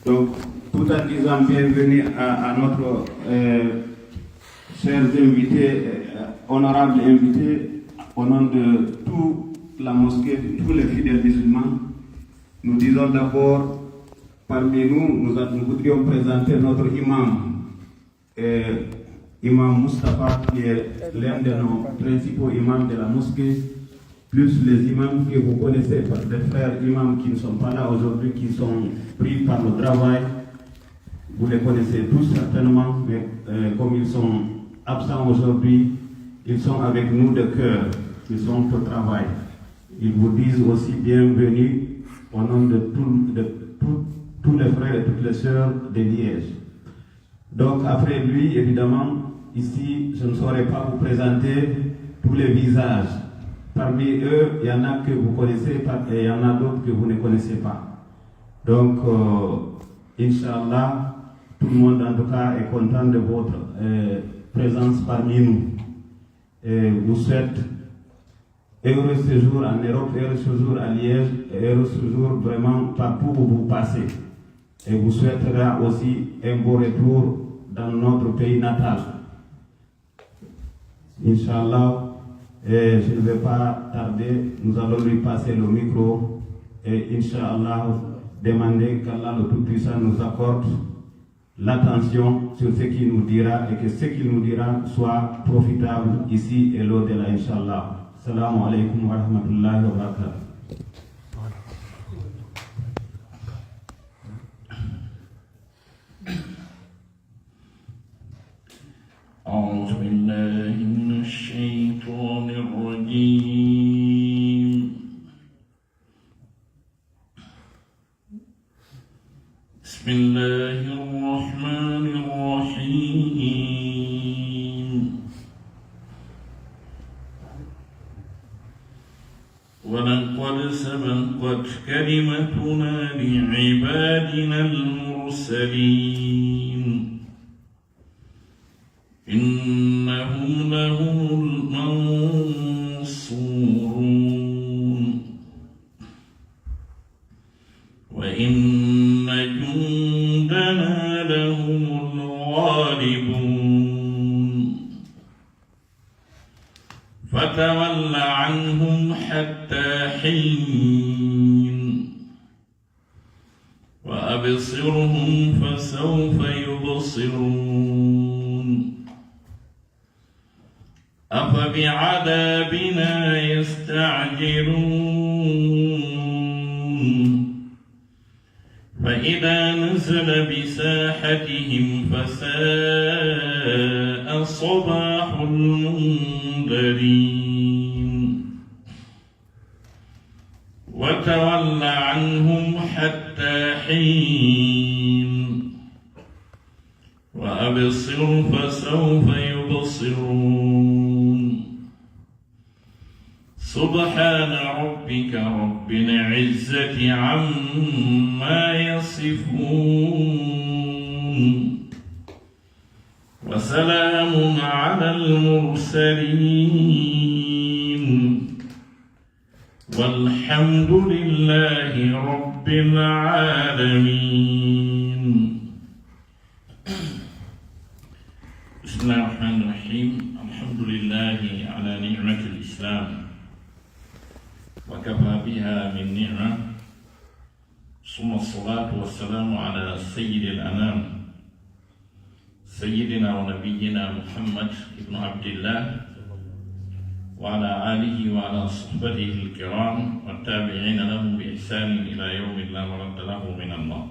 Donc, tout en disant bienvenue à notre chers invités, honorables invités, au nom de toute la mosquée, de tous les fidèles musulmans, nous disons d'abord, parmi nous voudrions présenter notre imam, Imam Mustafa, qui est l'un de nos principaux imams de la mosquée, plus les imams que vous connaissez, des frères imams qui ne sont pas là aujourd'hui, qui sont pris par le travail. Vous les connaissez tous certainement, mais comme ils sont absents aujourd'hui, ils sont avec nous de cœur, ils sont au travail. Ils vous disent aussi bienvenue au nom de tous les frères et toutes les sœurs de Liège. Donc après lui, évidemment, ici, je ne saurais pas vous présenter tous les visages. Parmi eux, il y en a que vous connaissez et il y en a d'autres que vous ne connaissez pas. Donc, Inch'Allah, tout le monde en tout cas est content de votre présence parmi nous. Et vous souhaite heureux séjour en Europe, heureux séjour à Liège, et heureux séjour vraiment partout où vous passez. Et vous souhaitera aussi un beau retour dans notre pays natal. Inch'Allah, et je ne vais pas tarder, nous allons lui passer le micro et Inch'Allah demander qu'Allah le Tout-Puissant nous accorde l'attention sur ce qu'il nous dira et que ce qu'il nous dira soit profitable ici et l'au-delà, Inch'Allah. Assalamu alaikum wa rahmatullahi wa barakatuh. أعوذ بالله من الشيطان الرجيم بسم الله الرحمن الرحيم ولقد سبقت كلمتنا لعبادنا المرسلين إنهم لهم المنصورون وإن جندنا لهم الغالبون فتول عنهم حتى حين وأبصرهم فسوف يبصرون أفبعذابنا يستعجلون فإذا نزل بساحتهم فساء صباح المنذرين وتول عنهم حتى حين وأبصر فسوف يبصرون سبحان ربك رب العزة عما يصفون وسلام على المرسلين والحمد لله رب العالمين. بسم الله الرحمن الرحيم. الحمد لله على نعمة الإسلام وكفى بها من نعمة، ثم الصلاة والسلام على سيد الأنام سيدنا ونبينا محمد بن عبد الله وعلى آله وعلى صحبته الكرام والتابعين لهم بإحسان إلى يوم لا مرد له من الله.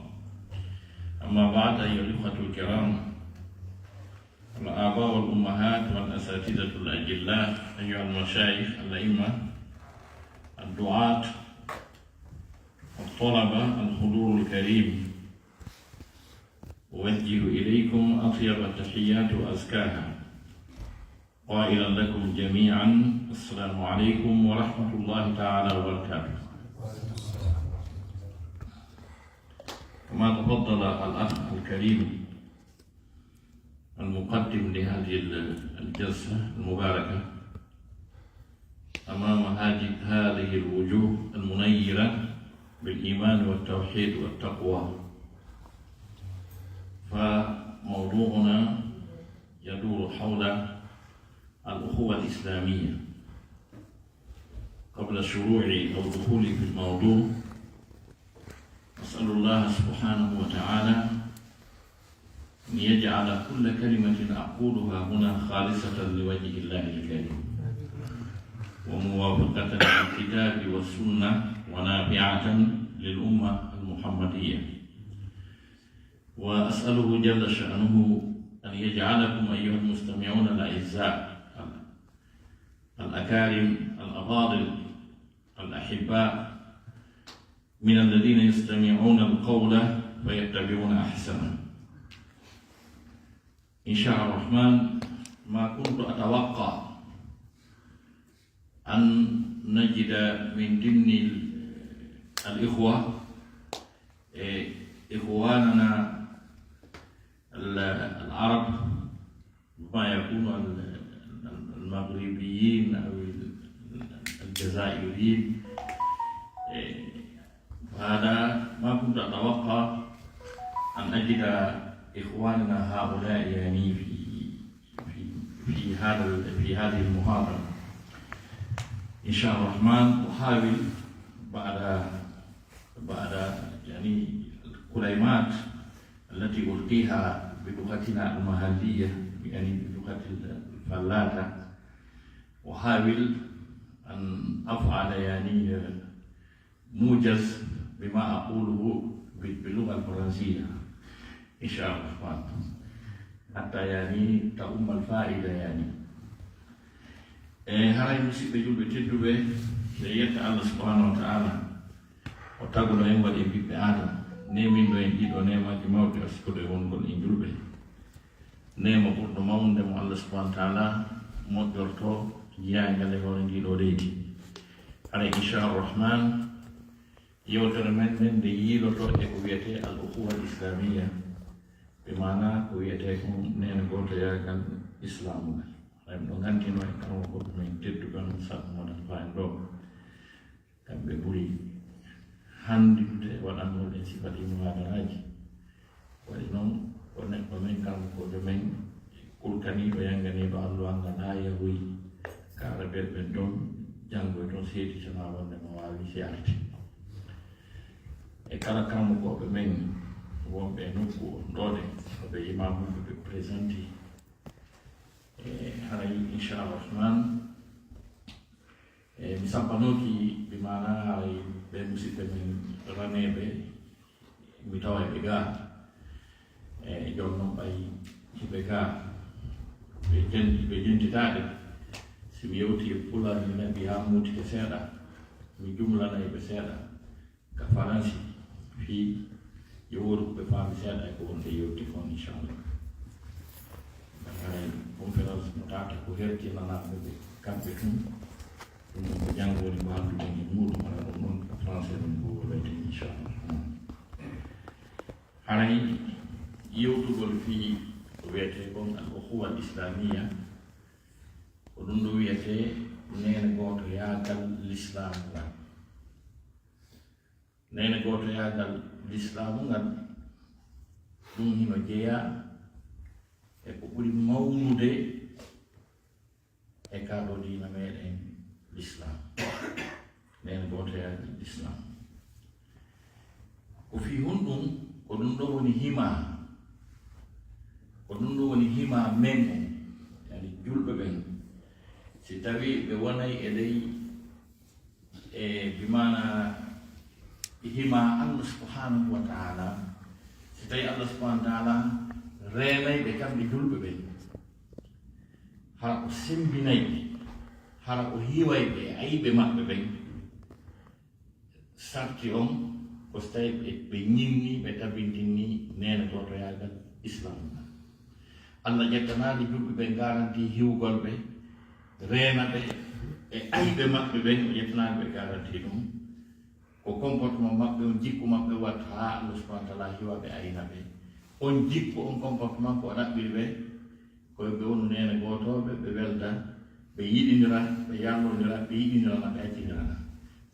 أما بعد، أيها الإخوة الكرام، الآباء والأمهات والأساتذة الأجلاء، أيها المشايخ الأئمة الدعاة الطلبة الحضور الكريم، أوجه إليكم أطيب التحيات وأزكاها قائلا لكم جميعا السلام عليكم ورحمة الله تعالى وبركاته. كما تفضل الأخ الكريم المقدم لهذه الجلسة المباركة أمام هذه الوجوه المنيرة بالإيمان والتوحيد والتقوى. فموضوعنا يدور حول الأخوة الإسلامية. قبل الشروع أو دخولي في الموضوع، أسأل الله سبحانه وتعالى أن يجعل كل كلمة أقولها هنا خالصة لوجه الله الكريم، وموافقة للكتاب والسنة، ونافعة للأمة المحمدية. وأسأله جل شأنه أن يجعلكم أيها المستمعون الأعزاء الأكارم الأفاضل الأحباء من الذين يستمعون القول فيتبعون أحسنه. إن شاء الرحمن ما كنت أتوقع أن نجد من ضمن الإخوة إخواننا العرب، ما يكون المغربيين أو الجزائريين. هذا ما كنت أتوقع أن أجد إخواننا هؤلاء يعني في هذه المحاضرة. إن شاء الرحمن أحاول بعد يعني الكلمات التي ألقيها بلغتنا المحلية، يعني بلغة الفلاتة، أحاول أن أفعل يعني موجز بما أقوله باللغة الفرنسية إن شاء الله، حتى يعني تؤم الفائدة يعني. هاي مسيبة جلبة تدوبة سيئة الله سبحانه وتعالى وتقول لهم ودي بآدم نيمين دوين جيدو نيما جماوتي أسكد يقول كل إن جلبة نيما قلت ماون دمو الله سبحانه وتعالى مدرتو جيان غالي ورن جيدو ديتي. هاي إن شاء الرحمن يوتر من دي يلوتو إكويتي الأخوة الإسلامية، بمعنى كويتيكم نين قوتو ياغن إسلامنا. I'm not going to maintain to come some more than find dog. Can be bully. Hand what I'm going to see, but in my garage. What is known, or not for me, come for the main Kulkani, Bayangani, Baluang, and I, we Carabet, Benton, young Benton cities, and our Mawali Siat. A Karakam of the main won't be no good, nodding for the Imam will be present. Hari insyaallah misampanuki di mana hari bemusi temen ranebe mitawai bega jono pai hibega begen titade sibioti pula ni biamu tikesera mi jumla na ibesera kafaransi fi yoro be fam seda ko on yoti kon insyaallah. Conference notata ko herti nana be kambe tum jango ni bandu ni mudu mara non français ko leti inshallah. Hani yotu gol fi wete bon al-ukhuwa al-islamiyya ko dum do wiyete nene goto yagal l'islam ngal, nene goto yagal l'islam ngal dum hino jeya e ko ɓuri mawnude e kaɗo dina meɗen l'islam, nden goto yaade l'islam ko fi honɗum ko ɗum ɗo woni hima, ko ɗum ɗo woni hima men en yani julɓe ɓen, si tawi ɓe wonay e ley e bimana hima Allah subhanahu wa ta'ala, si tawi Allah subhanahu wa ta'ala renay ɓe kamɓe julɓe ɓe, hara o sembinay ɓe, hara o hiway ɓe e ayiɓe maɓɓe ɓen, sarti on ko so tawi ɓe ñimni ɓe tabintinni nene totoyagal islam. Allah ƴettanade julɓe ɓe garanti hiwgol ɓe, rena ɓe e ayiɓe maɓɓe ɓen, o ƴettanade ɓe garanti ɗum ko comportement maɓɓe, on jikku maɓɓe watta ha Allah subhanahu wa ta'ala hiwa ɓe ayna ɓe. On jikku on comportement ko ɗaɓɓiri ɓe koye ɓe wonu nene gotoɓe ɓe welda ɓe yiɗindira ɓe yalnodira ɓe yiɗindira na ɓe accindirana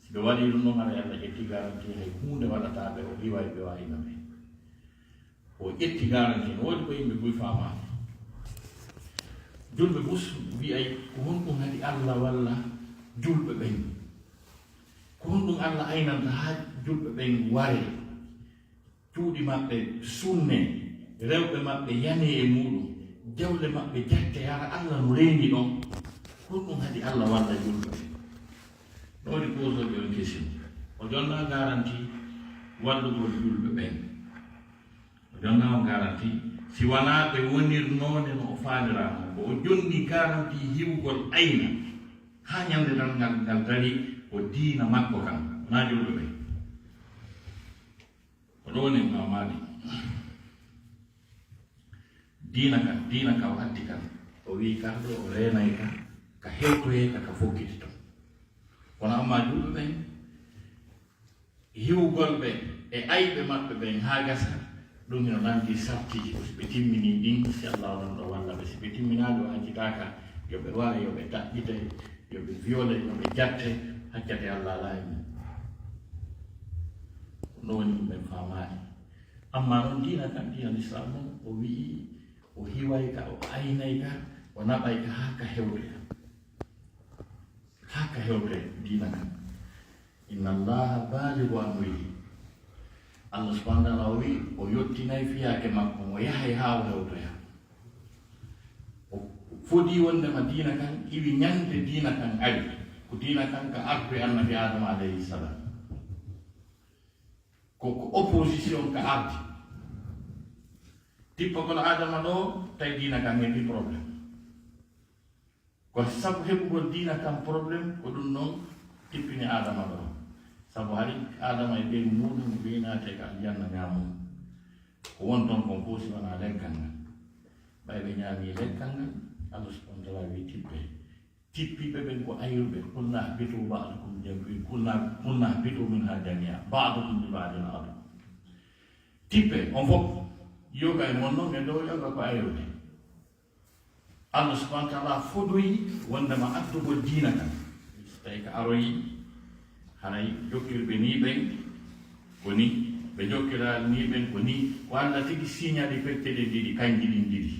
si ɓe waɗi ɗum noon aɗa allah ƴetti garanti hay hunde waɗata ɓe o riwawi ɓe wayino ɓe o ƴetti garanti no woodi ko yimɓe buy famani julɓe bus wiyay ko honɗum hadi allah walla julɓe ɓen ko honɗum allah aynanta ha julɓe ɓen ware cuuɗi maɓɓe sunne rewɓe maɓɓe yane e muɗum jawle maɓɓe jatte yara allah no reeni ɗon honɗum hadi allah walla julɓe ɓen ɗoɗi posoɓe on question o jonna garanti wallugol julɓe ɓen o jonna o garanti si wona ɓe wonirnode no o faanirama ko o jonni garanti hiwgol ayna ha ñande tan ngal dari o diina makko kam wona julɓe ɓen o ɗo woni mamani diina ka o addi kan o wi karɗo o renay ka hewtoye ka fokkiti ton kono amma julɓe ɓen hiwgol ɓe e ayɓe maɓɓe ɓen ha gasa ɗum ino nanndi sartiji ko so ɓe timmini ɗin si allah onon ɗo walla ɓe si ɓe timminaɗo accitaka yoɓe wara yoɓe daɓɓite yoɓe viole yoɓe jatte hakkate allah laayi mum no woni ɗum ɓen famani amma noon diina kan diina l'islam noon o wii o hiway ka o aynay ka o naɓay ka hakka hewte diina kan inna allaha baligu amrihi allah subhanahu wa taala o wi o yettinay fiyake makko o yahay ha o hewtoya o foɗi wondema diina kan iwi ñande diina kan ari ko diina kan ka artu e annabi adama alayhi salam koko opposition ka ardi tippa kono adama ɗo tawi diina kan heɓi probléme ko sabu heɓugol diina kan probléme ko ɗum noon tippini adama ɗo sabu hari adama e ɓeygu muɗum ɓeynate ka aljanna ñamum ko won toon kon foof si wona leggal ngal ɓay ɓe ñaami leggal ngal allah subhanahu wa taala wi tippiɓe ɓen ko ayruɓe kulna bitu ba'dukum jambi kulna bitu min ha jamia ba'dukum bi ba'din adu tippe on fof yoga e mon noon e dow yoga ko ayruɓe allah subhanahu wa taala fodoyi wondema addugol diina kan so tawi ko aroyi haray jokkirɓe ni ɓen ko ni ɓe jokkira ni ɓen ko ni ko allah tigi signali fetteɗe ɗiɗi kanji ɗin ɗiɗi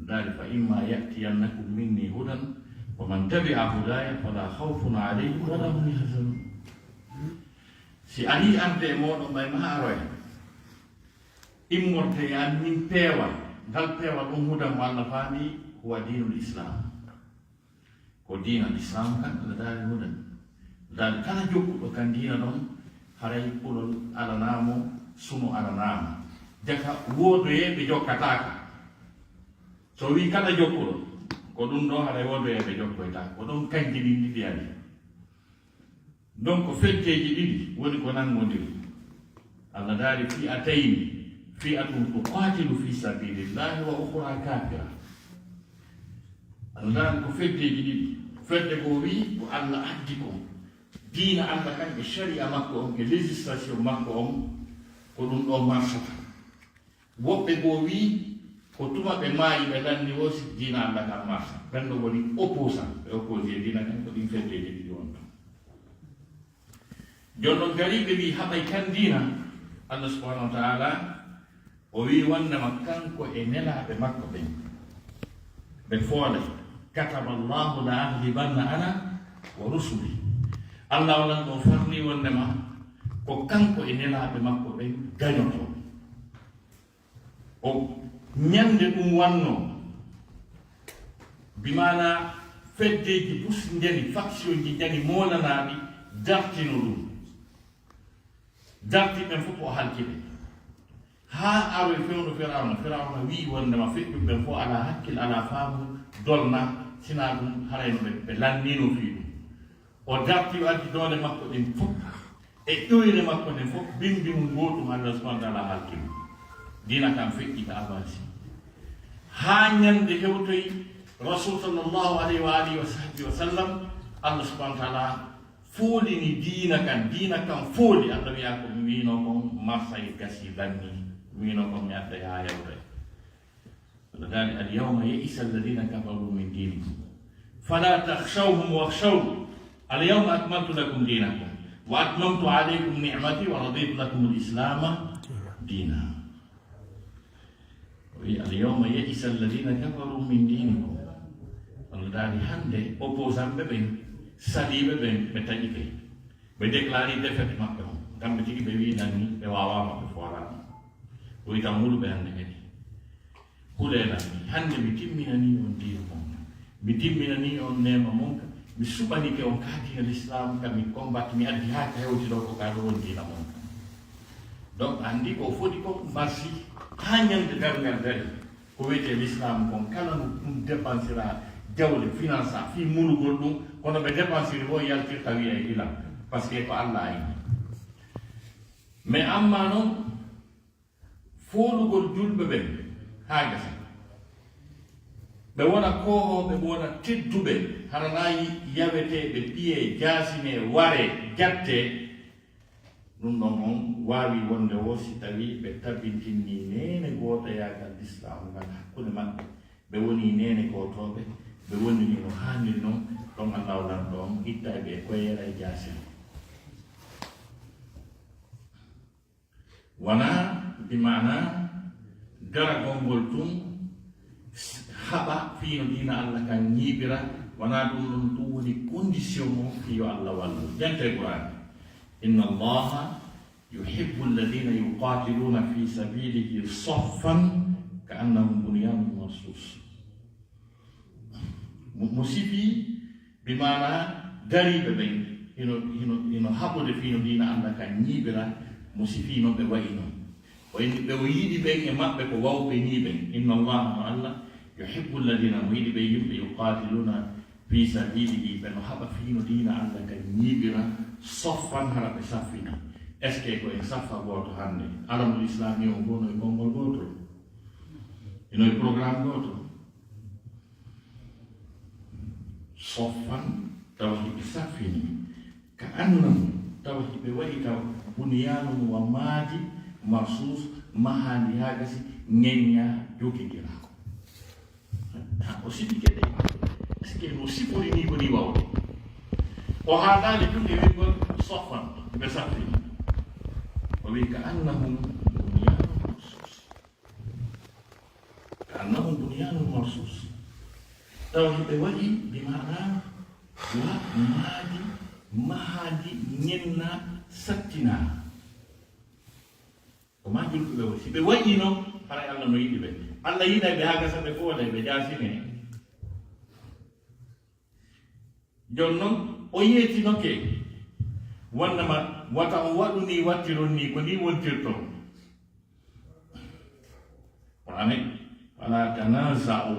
dali fa imma yatiyannakum minni hudan wa man tabia hudaya fala khawfun alayhim wala hum yahzanun si ani arde e moɗon ɓay ma aroya immorte yan min peewal ngal peewal ɗum hudan mo allah faami huwa dinul islam ko diina l'islam kan aɗa daari hudan dal kala jokkuɗo kan diina ɗon haray ɓulol alanamo suno alanama jaka wodoyeɓe jokkataka so wi kala jokkuɗo ko ɗum ɗo haray wodoyeɓe jokkoytaka ko ɗon kanji ɗin ɗiɗi ari donc fetteji ɗiɗi woni ko nangodiri allah daari fi atayni fi atum tuqatilu fi sabilillahi wa ukhra kafira allah daari ko fetteji ɗiɗi fedde ko wi ko allah addi ko diina allah kan e sharia makko on e législation makko on ko ɗum ɗo marsata woɓɓe go wi ko tuma ɓe maayi ɓe lanni o si diina allah kan marsa ɓenɗo woni opposant ɓe opposé diina kan ko ɗin feddeje ɗiɗi on ɗon jonnon gariɓe wi haɓay kan diina allah subhanahu wa taala o wi wondema kanko e nelaɓe makko ɓen ɓe foole kataba llahu la aglibanna ana wa rusuli allah walan ɗon farni wondema ko kanko e nelaɓe makko ɓen gañoto o ñande ɗum wanno bimana feddeji bus jani faction ji jani molanaɓi dartino ɗum dartiɓen fof o halkiɓe ha aroy fewno firawna wi wondema feƴƴuɓen fof ala hakkille ala faamu dolna sina ɗum harayno ɓe lannino fi ɗum o darti o addi doole makko ɗen fof e ƴoyre makko nden fof bindi mum gotum allah subhanahu wa taala halkimo dina kam feƴƴi ka avance ha ñande hewtoyi rasul sallllahu alayhi wa alihi wa sahbihi wa sallam allah subhanahu wa taala foolini diina kan fooli allah wiya ko mi wino kon marsay gasi lanni mi wino kon mi adda ha yewtoy Allah dali al yawma ya'isa alladhina kafaru min dinikum فلا تخشوهم واخشوني اليوم أكملت لكم دينكم وأتممت عليكم نعمتي ورضيت لكم الإسلام دينا اليوم يئس الذين كفروا من دينكم dari hande opposant ɓe ɓen saliɓe ɓen ɓe taƴi ɓe ɓe déclari défaite maɓɓe on kamɓe tigi ɓe winanni ɓe wawama ɓe forani o wi tan wuluɓe hande kadi hulelanni hande mi timminani on diina mon mi timminani on nema mon mi suɓanike on kaatiga l'islam kam mi combatte mi addi ha ka hewti ɗo ko kaɗo won diina mon donc andi ko foti ko marsi ha ñande gargal dari ko wiyete l'islam kon kala ɗum dépensera jawle finance fi mulugol ɗum kono ɓe dépensiri o yaltirta wiya e ilam par ce que ko allah ayni mais amma noon foolugol julɓe ɓen haa gasa ɓe wona kohoɓe ɓe wona tedduɓe haranayi yaweteɓe ɓiye jasine ware jatte ɗum ɗon on wawi wonde o si tawi ɓe tabintinni nene gootoyagal l'islam ngal hakkude maɓɓe ɓe woni nene gotoɓe ɓe wonnini no hanniri noon ɗon allah walan ɗon ittaɓe e koyera e jasine wona bimana garagol ngol tun haɓa fiino dina allah kan ñiiɓira wona ɗum ɗum ɗum woni condition mo fiyo allah wallu jante qur'an inna allaha yuhibbu alladina yuqatiluna fi sabilihi saffan ka annahum bunyanun marsus mo sifi bimana dariɓe ɓen hino haɓude fiino dina allah kan ñiiɓira mo sifi noon ɓe wayi noon wayni ɓe yiɗi ɓen e maɓɓe ko wawɓe ni ɓen inna allaha mo allah yuhibbu alladina mo yiɗi ɓe yimɓe yuqatiluna fi sabilihi ɓe no haɓa fiino dina allah kan ñiiɓira soffan hara ɓe saffini est ce que ko en saffa goto hande alamul islami o gono e konngol gotol ino e programme gotol soffan tawa hiɓe saffini ka annam tawa hiɓe waɗi taw bunyanum wa maadi marsus mahandi ha gasi ñeñña jogidirako ha o sifi gueɗe est ce que no sifori ni woni wawde o haadali ɗum e wigol soffan ɓe saffini o wi ka annahum bunyanum marsus ka annahum bunyanum marsus tawa hiɓe waɗi bimana wa maadi mahadi ñenna sattina ko majjum ɓe o si ɓe waɗi noon haray allah no yiɗi ɓe allah yiɗa ɓe ha gasa ɓe fof waɗa ɓe jasine jon noon o yeetinoke wonnama wata o waɗu ni wattiron ni ko ni wontirton wonane wala tanasa'u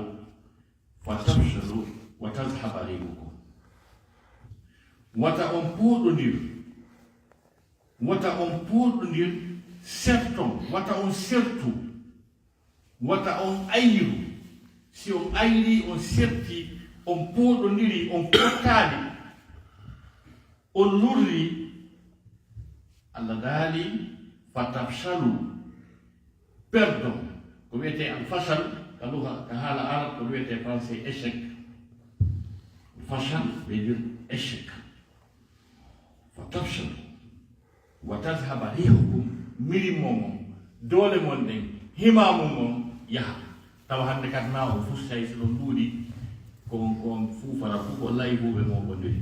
fatafshalu wa tadhhaba rihukum wata on puuɗodir serton wata on sertu wata on ayru si on ayri on serti on puuɗodiri on pottali on lurri allah daali fatafshalu perdon ko wiyete alfashal ka haala arab ko wiyete français échec fashal veut dire échec fatafshalu wa tadhhaba rihukum miri momon doole mon ɗen himamu mon yaha tawa hande kadi na o fof tawi so ɗon ɗuuɗi kon fuufara fof o layi huuɓe mo gondiri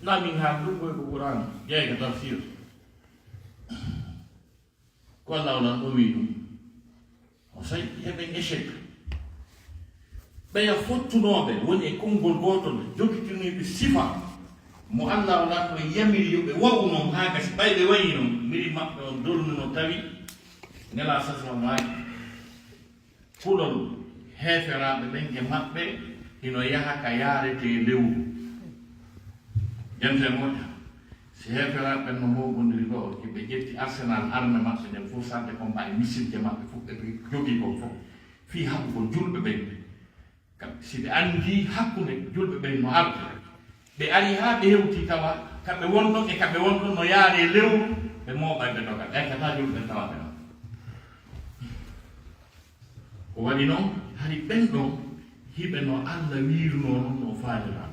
na min haal ɗum koye ko qouran ƴeyga tafsir ko allah onan ɗo wi ɗum o sayi heɓen échec ɓeya fottunoɓe woni e konngol gotol jogitirniɓe sifa mo allah o latno yamiri yoɓe wawu noon ha gasi ɓayɓe wayi noon miri maɓɓe on dolnuno tawi nela sasma maaki kulol heeferaɓe ɓen e maɓɓe hino yaha ka yaarete lewru jante moƴa si heeferaɓe ɓen no mowgodiri ɗo keɓe ƴetti arsenal arme maɓɓe nden fof sarde combat e misilje maɓɓe fof ɓe jogui kon fof fi haɓugol julɓe ɓen si ɓe andi hakkude julɓe ɓen no arde ɓe ari ha ɓe hewti tawa kamɓe wonɗon e kamɓe wonɗon no yaare lewru ɓe mooɓay ɓe dogat ɗaykata julɓe ɓen tawaɓe noon ko waɗi noon hari ɓen ɗon hibe no Allah wirno no faala.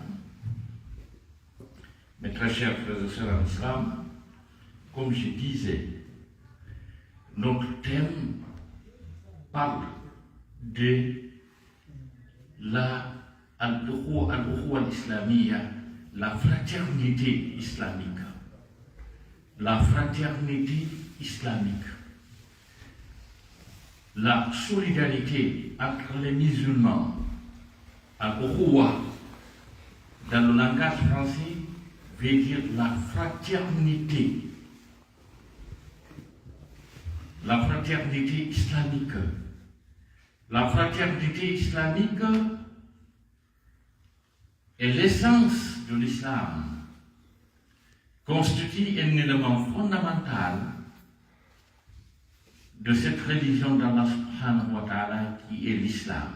Mes très chers frères et sœurs en islam, comme je disais, notre thème parle de la al-ukhuwa al-islamiyya, la fraternité islamique. La fraternité islamique. La solidarité entre les musulmans. Al-ukhuwa, dans le langage français, veut dire la fraternité. La fraternité islamique. La fraternité islamique est l'essence de l'islam, constitue un élément fondamental de cette religion d'Allah subhanahu wa ta'ala qui est l'islam.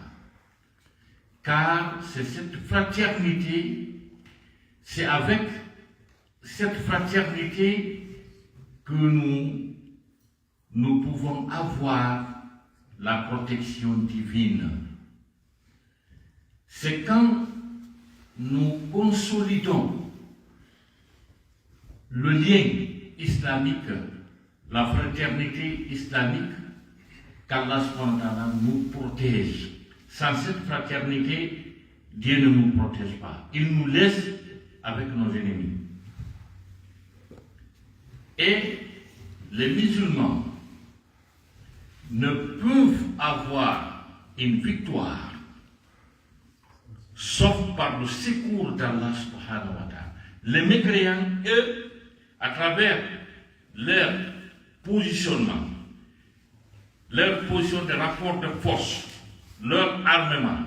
Car c'est cette fraternité, c'est avec cette fraternité que nous pouvons avoir la protection divine. C'est quand nous consolidons le lien islamique, la fraternité islamique, qu'Allah subhanahu wa ta'ala nous protège. Sans cette fraternité, Dieu ne nous protège pas. Il nous laisse avec nos ennemis. Et les musulmans ne peuvent avoir une victoire sauf par le secours d'Allah subhanahu wa ta'ala. Les mécréants, eux, à travers leur positionnement, leur position de rapport de force, leur armement,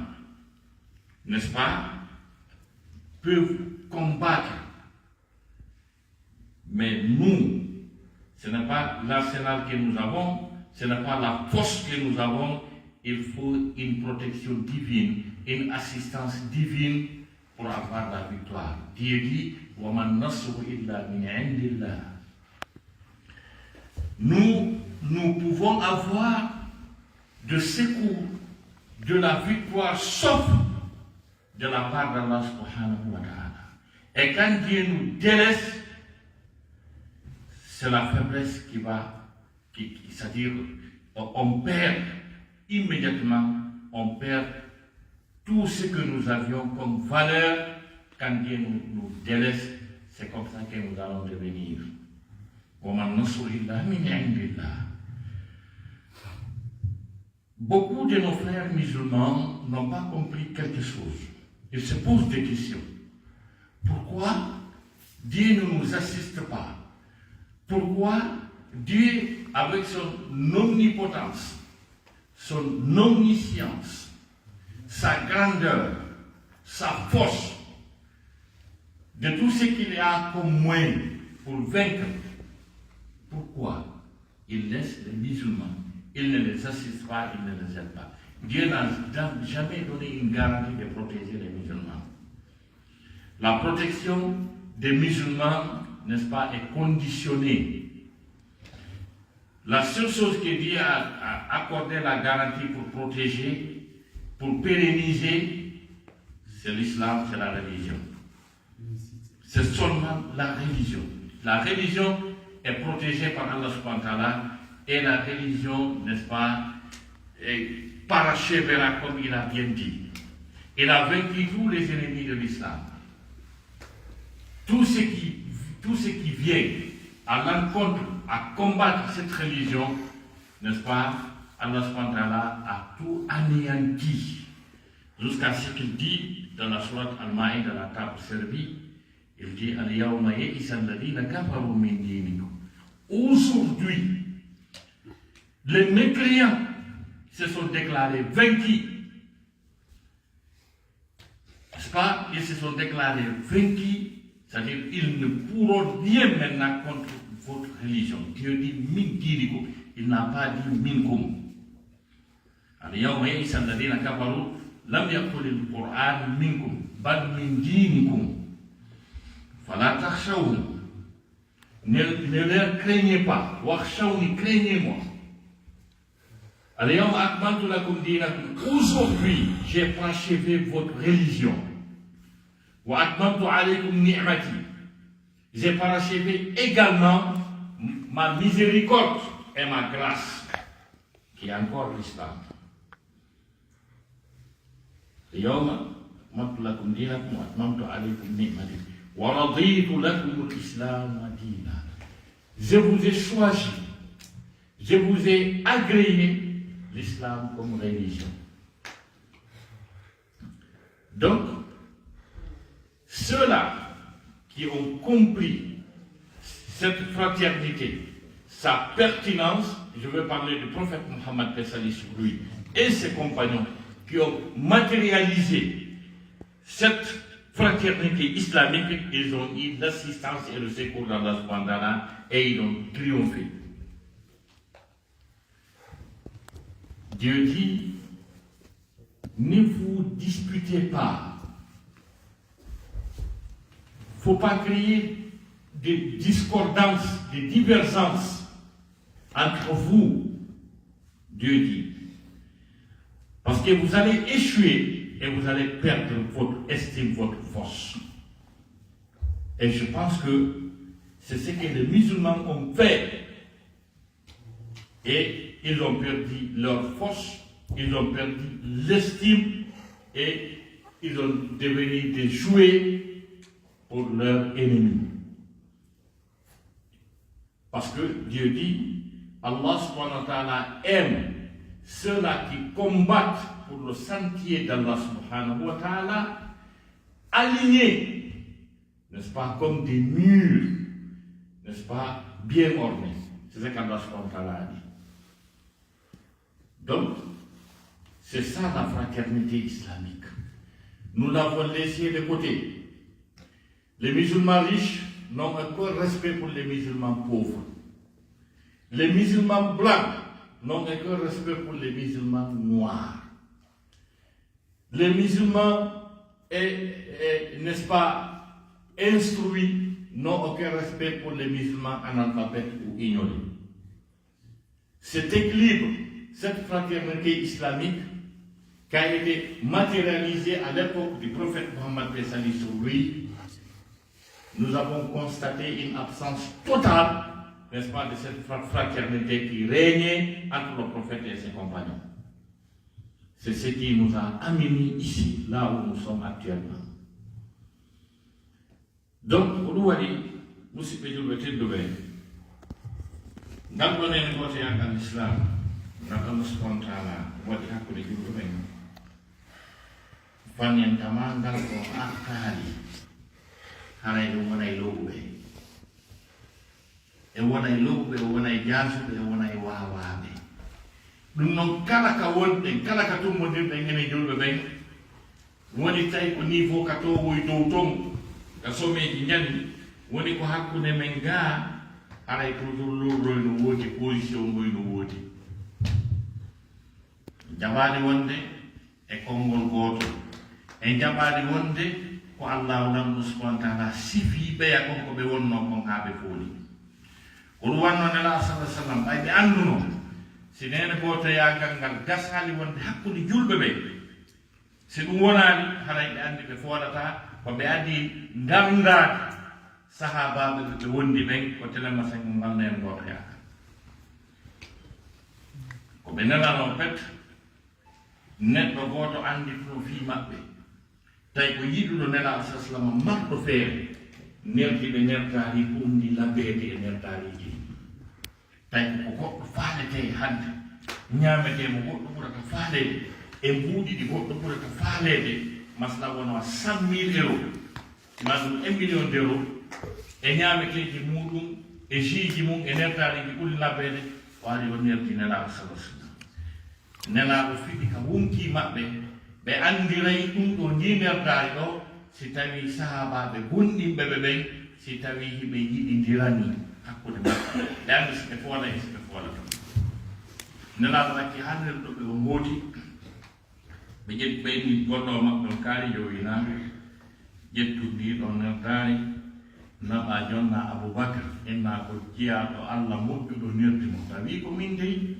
n'est-ce pas, peuvent combattre. Mais nous, ce n'est pas l'arsenal que nous avons, ce n'est pas la force que nous avons, il faut une protection divine, une assistance divine pour avoir la victoire. Dieu dit, وَمَنْ نَصْرُ إِلَّا مِنْ عِنْدِ اللَّهِ. Nous pouvons avoir de secours, de la victoire, sauf de la part d'Allah subhanahu wa ta'ala. Et quand Dieu nous délaisse, c'est la faiblesse c'est-à-dire on perd immédiatement, on perd tout ce que nous avions comme valeur. Quand Dieu nous délaisse, c'est comme ça que nous allons devenir. Beaucoup de nos frères musulmans n'ont pas compris quelque chose. Ils se posent des questions. Pourquoi Dieu ne nous assiste pas? Pourquoi Dieu, avec son omnipotence, son omniscience, sa grandeur, sa force, de tout ce qu'il y a comme moyen pour vaincre, pourquoi il laisse les musulmans? Il ne les assiste pas, il ne les aide pas. Dieu n'a jamais donné une garantie de protéger les musulmans. La protection des musulmans, n'est-ce pas, est conditionnée. La seule chose que Dieu a accordé la garantie pour protéger, pour pérenniser, c'est l'islam, c'est la religion. C'est seulement la religion. La religion est protégée par Allah subhanahu wa ta'ala et la religion, n'est-ce pas, parachèvera comme il a bien dit. Il a vaincu tous les ennemis de l'islam. Tout ce qui vient à l'encontre, à combattre cette religion, n'est-ce pas, Allah subhanahu wa ta'ala a tout anéanti. Jusqu'à ce qu'il dit dans la sourate Al-Maïda, la table servie, il dit Al-Yawma ya'isa alladhina kafaru min dinikum. Aujourd'hui, les mécréants se sont déclarés vaincus. N'est-ce pas? Ils se sont déclarés vaincus, c'est-à-dire ils ne pourront rien maintenant contre votre religion. Dieu dit min dinikum, il n'a pas dit minkum. Al-Yawma ya'isa alladhina kafaru lam yaqul al-Qur'an minkum bal min dinikum. Fala takhshawhum. Ne leur craignez pas. Wakhshawni, craignez-moi. Aujourd'hui, j'ai parachevé votre religion. J'ai parachevé également ma miséricorde et ma grâce, qui est encore l'islam. Je vous ai choisi, je vous ai agréé l'islam comme religion. Donc, ceux-là qui ont compris cette fraternité, sa pertinence, je veux parler du prophète Mohammed sur lui et ses compagnons qui ont matérialisé cette fraternité islamique, ils ont eu l'assistance et le secours d'Allah subhanahu wa ta'ala et ils ont triomphé. Dieu dit, ne vous disputez pas. Il ne faut pas créer des discordances, des divergences entre vous, Dieu dit. Parce que vous allez échouer et vous allez perdre votre estime, votre force. Et je pense que c'est ce que les musulmans ont fait. Et ils ont perdu leur force, ils ont perdu l'estime et ils ont devenu des jouets pour leurs ennemis. Parce que Dieu dit, Allah subhanahu wa ta'ala aime ceux-là qui combattent pour le sentier d'Allah subhanahu wa ta'ala, alignés, n'est-ce pas, comme des murs, n'est-ce pas, bien ornés. C'est ce qu'Allah subhanahu wa ta'ala a dit. Donc, c'est ça la fraternité islamique. Nous l'avons laissé de côté. Les musulmans riches n'ont aucun respect pour les musulmans pauvres. Les musulmans blancs n'ont aucun respect pour les musulmans noirs. Les musulmans, n'est-ce pas, instruits n'ont aucun respect pour les musulmans analphabètes ou ignorés. Cet équilibre, cette fraternité islamique qui a été matérialisée à l'époque du prophète Mohammed sur lui, nous avons constaté une absence totale, n'est-ce pas, de cette fraternité qui régnait entre le prophète et ses compagnons. C'est ce qui nous a amenés ici, là où nous sommes actuellement. Donc, pour nous, nous sommes venus de l'Ouest. Nous avons négocié avec l'islam. Nakam spontana buat aku di grup ini. Fanyan kamandal ko akali. Harai lumanai lube. Ewanai lube, ewanai jasu, ewanai wawabe. Dunong kala ka wonte, kala ka tumundir na ngene julbe beng. Wani tay ko niveau ka to woy dotong. Kasome ginyani, wani ko hakku ne menga. Harai ko dulu roy no woti position boy no woti. Jabaade wonde e konngol gooto e jabaade wonde ko Allah lamɗo subhanahu wa ta'ala sifi ɓeya konko ɓe wonno kon haa ɓe fooli ko ɗum wanno nela sallah sallam ɓay ɓe annduno si nene gootoyagal ngal gasali wonde hakkude julɓe ɓe si ɗum wonaani haray ɓe anndi ɓe fooɗata ko ɓe addi ngarndaade sahabaɓe ɓe wondi ɓen ko telema sango ngal nen gootoyagal ko ɓe nelano pet neɗɗo gooto anndi profit maɓɓe tawi ko yiɗuɗo nela saslama marɗo feere nerdi ɓe nertaari umdi labbeede e nertaariji tawi ko goɗɗo faalete hannde ñaamete mo goɗɗo ɓurata faaleede e mbuuɗi ɗi goɗɗo ɓurata faaleede masla wona 100 000 euros maɗum 1 million d'euros e ñaameteeji muɗum e jiiji mum e nertaariji ɓuri labbeede waali o nerdi nelaaɗo salasala nelaaɗo fiɗi ka wumtii maɓɓe ɓe anndiray ɗum ɗo ndinerdaari ɗo si tawi sahaabaaɓe gonɗinɓe ɓe ɓen si tawi hiɓe yiɗindirani hakkude maɓɓe ɓe anndi so ɓe foola e so ɓe foolata nelaaɗo acci hannde ɗo ɓe ngooti ɓe ƴetti ɓeyni goɗɗo maɓɓe on kaari jowinaaɓe ƴettuɗi ɗo nerdaari naɓa jonna aboubacre inna ko jeyaaɗo allah moƴƴuɗo nirdi mo tawi ko min dey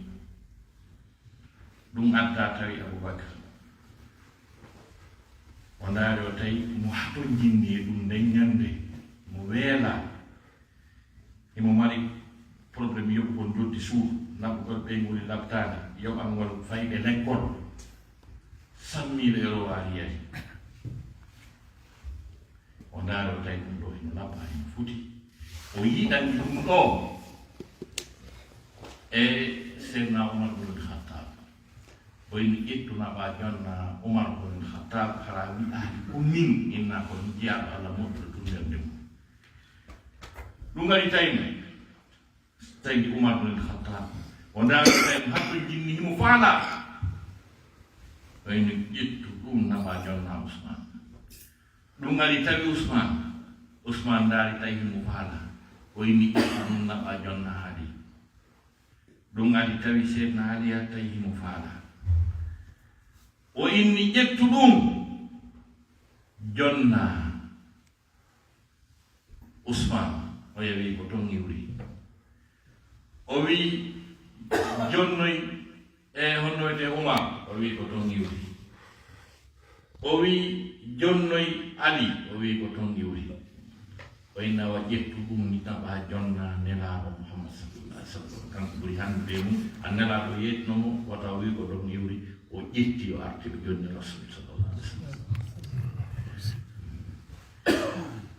ɗum adda tawi Aboubacry o ndaari o tawi mo hato jinni e ɗum nden ñande mo weela emo mari probléme yoɓugol joddi suudu naɓugol ɓeygol labtaade yoɓangol fayɓe lekkol sammiiɗo e rowaari yahi o ndaari o tawi ɗum ɗo eno labba eno futi o yiɗani ɗum ɗo e seydna Umar bun Khattab o yini ƴettunaɓa jonna Umar bun Khattab hara wi'aani ko min inna ko jiyaaɗo Allah moƴƴuɗo tunderde mum ɗum ngari tawi Umar bun Khattab o ndaari tawi hatto jinni himo faala o yini ƴettu ɗum naɓa jonna Ousmane ɗum ngari tawi Ousmane ndaari tawi himo faala o yini ƴettu ɗum naɓa jonna Ali ɗum adi tawi seydna Ali tawi himo faala o inni ƴettu ɗum jonna Ousmane o yawi ko ton iwri o wi jonnoy e honno wiyete Umar o wi ko ton iwri o wi jonnoy Ali o wi ko ton iwri o inna wa ƴettu ɗum ni taɓa jonna nelaaɗo Muhammad sallallahu alaihi wasallam kanko ɓuri hande mum a nelaaɗo yetnomo wata wi ko ɗon iwri o ƴetti o arti ɓe jonni Rasul sallallahu alaihi wasallam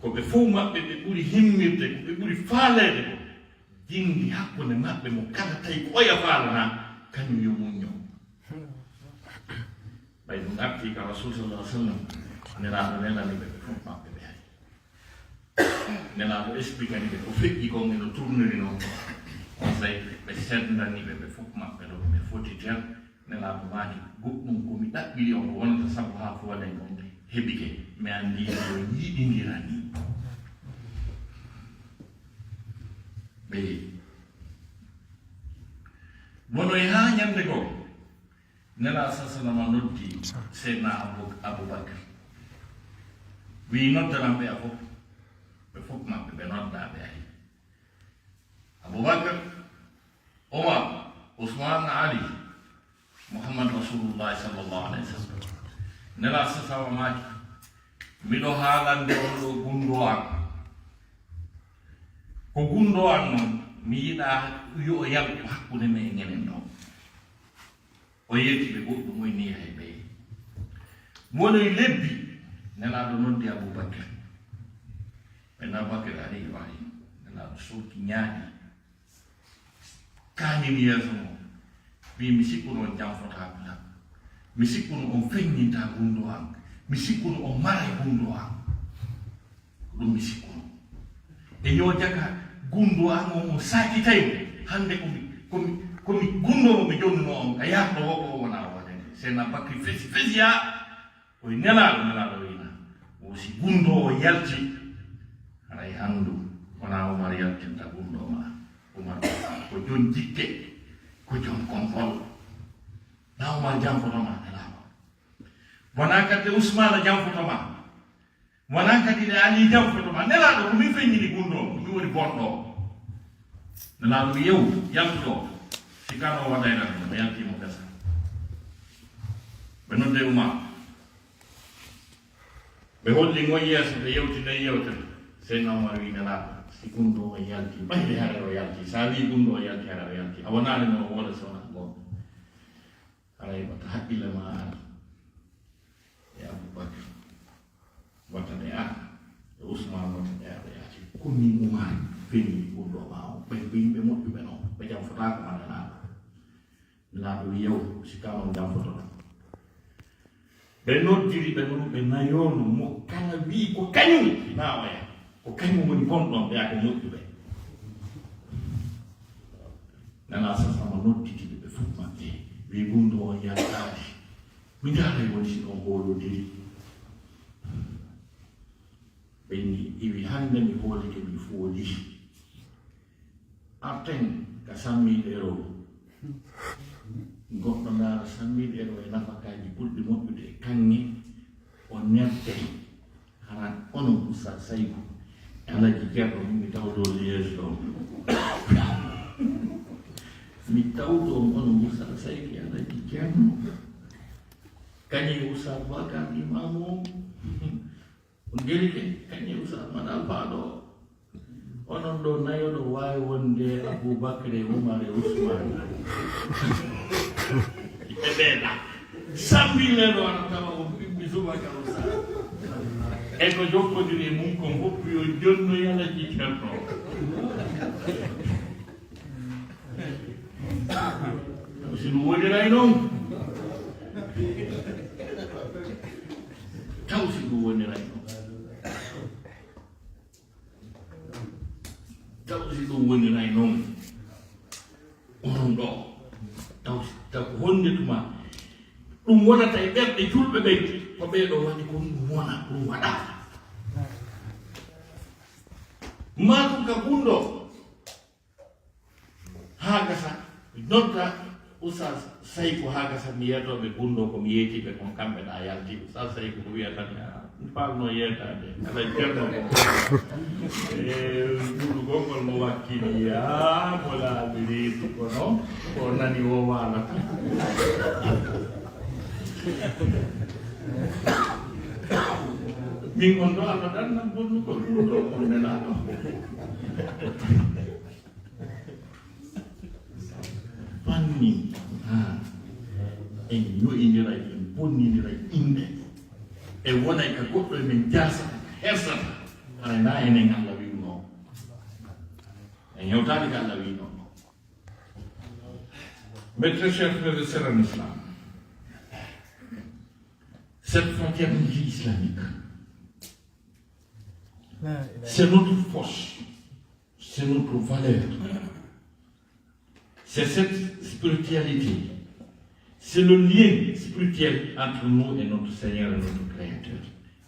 ko ɓe fof maɓɓe ɓe ɓuri himmirde ko ɓe ɓuri faalede ko jindi hakkunde maɓɓe mo kala tawi ko oya faalana kañum yo muñño ɓay ɗum arti ka Rasul sallallahu alaihi wasallam nelaaɗo nelani ɓe fof maɓɓe ɓe hay nelaaɗo explique ani ɓe ko feƴƴi kon eno tourneri noon tawi ɓe seddani ɓe fof maɓɓe ɗo ɓe foti ten nelaaɗo maaki goɗɗum komi ɗaɓɓiri on wonata sabu haa ko waɗay on heɓike mi anndi o yiɗindira ni ɓe wono e haa ñande goo nelaa sasanama noddi seydna Aboubacry wi noddanan ɓe a fof ɓe fof maɓɓe ɓe noddaaɓe ay Aboubacry Omar Ousmane Ali Muhammad Rasulullah sallallahu alaihi wasallam nelaa sasama maaki miɗo haalande on ɗo gundo an ko gundo an noon mi yiɗa yo o yaltu hakkude me e ngenen ɗo o yetti ɓe goɗɗum moyni hay ɓe wonoy lebbi nelaaɗo noddi Aboubacry ɓen Aboubacry alayhi wa ali nelaaɗo sorki ñaaɗi kaanini yeeso mo wi mi sikkuno jam fotaa plan mi sikkuno on feññinta gundo an mi sikkuno on mara gundo an ɗum mi sikkuno e yo jaga gundo an on sakitaymo hande komi gundomo mi jonnuno on a yahɗo woko wona waɗende seydna Bakri fesiya oye nelaaɗo wina wosi gundo o yalti aray anndu wona Umar yaltinta gundo ma Umar ko jon jikke ko jon konfol na Umar jamfotoma nelaaɗo wona kadi Ousmane jamfotoma wona kadi ɗe Ali jamfotoma nelaaɗo ko min feññini gundo mi woni bonɗo nelaaɗo yew yaltuɗo sikano waɗaynata ɗum ɓe yaltimo gasa ɓe nodde Umar ɓe holli ngoy yeeso ɓe yewti nden yewtere seydna Umar wi nelaaɗo si gundo o yalti ɓayde hare o yalti sa wi gundo o yalti hare o yalti a wonaani no o woda sowona gonɗo ara heɓata haqqille ma ara e Aboubacry wattane a e Ousmane wattane a ɓe yaati komin Umar feñi gundo ma o ɓe yimɓe moƴƴuɓe noon ɓe jam fotako ma nelaaɗo nelaaɗo wi yew sikano jam fotoɗo ɓe noddiri ɓe ɗum ɓe nayono mo kala wi ko kañum na oya ko kañum woni gonɗon ɓe ko moƴƴuɓe nana sasama nodditiɓe ɓe fof maɓɓe wi gundo o yaltaade mi jaaray woni si on hoolodiri ɓe iwi hande mi hoolike mi fooli arten ka sammiɗero goɗɗo ndaara sammiɗero e nafakaji ɓurɗi moƴƴude e kanŋe o nerde hana onon Oustaz Saydou Alaji Ceerno mi taw dow yeeso ɗo Mitaudo ono Musa saiki ada di Jerman. Kanye Musa bakar imamu. Ungeli kanye Musa manalpado. Ono do nayo do wae wonde Abu Bakr Umar Usman. Ebena. Sambile do anatawa bizuba karusa. Eko jokko dire mun ko hoppi o jonno yala ci cerno. Sinu wodiray non. Taw sinu wodiray non. Taw sinu wodiray non. Onon do. Taw honde tuma. Ɗum wonata e ɓerɗe julɓe ɓe ko ɓeeɗo waɗi ko ɗum wona ɗum waɗata maɗum ka gunɗo haa gasa nodda Oustaz Saykou haa gasa mi yiyatoɓe gunɗo komi yeetiɓe kon kamɓe ɗa yalti Oustaz Saykou ko wiyatani paalno yeetade ala ceerno juuɗu gongol mo wakkili mo laaɓiri kono ko nani o waalata min on ɗo Allah ɗan nan bonnu ko ɗum ɗo on nelaɗo fanni en yo'indira en bonnidira inde e wonay ka goɗɗo e min jasata hersata hay na enen Allah wino en yewtade ko Allah wino mes très chers frères et sœurs en islam. Cette fraternité islamique, c'est notre force, c'est notre valeur, c'est cette spiritualité, c'est le lien spirituel entre nous et notre Seigneur et notre Créateur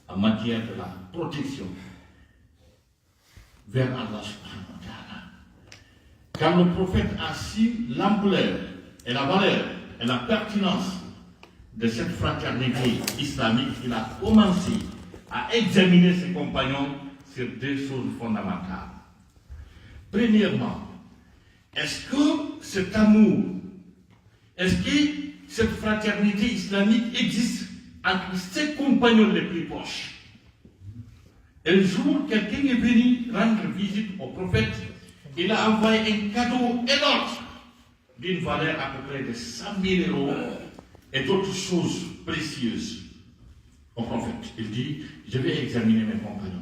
en matière de la protection vers Allah subhanahu wa ta'ala. Car le prophète a su l'ampleur et la valeur et la pertinence de cette fraternité islamique, il a commencé à examiner ses compagnons sur deux choses fondamentales. Premièrement, est-ce que cet amour, est-ce que cette fraternité islamique existe entre ses compagnons les plus proches? Un jour, quelqu'un est venu rendre visite au prophète, il a envoyé un cadeau énorme d'une valeur à peu près de 100 000 € et d'autres choses précieuses au prophète. Il dit, je vais examiner mes compagnons.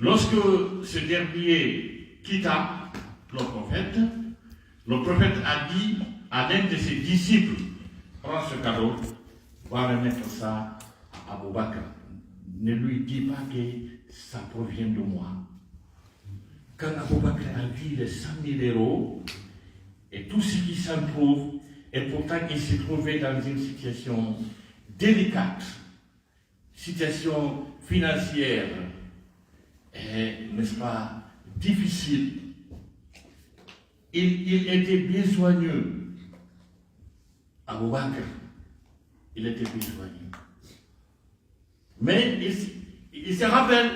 Lorsque ce dernier quitta le prophète a dit à l'un de ses disciples, prends ce cadeau, va remettre ça à Abu Bakr. Ne lui dis pas que ça provient de moi. Quand Abu Bakr a vu les 100 000 € et tout ce qui s'en trouve, et pourtant il s'est trouvé dans une situation délicate, situation financière, n'est-ce pas, difficile. Il était besogneux. Abu Bakr, il était besogneux. Mais il se rappelle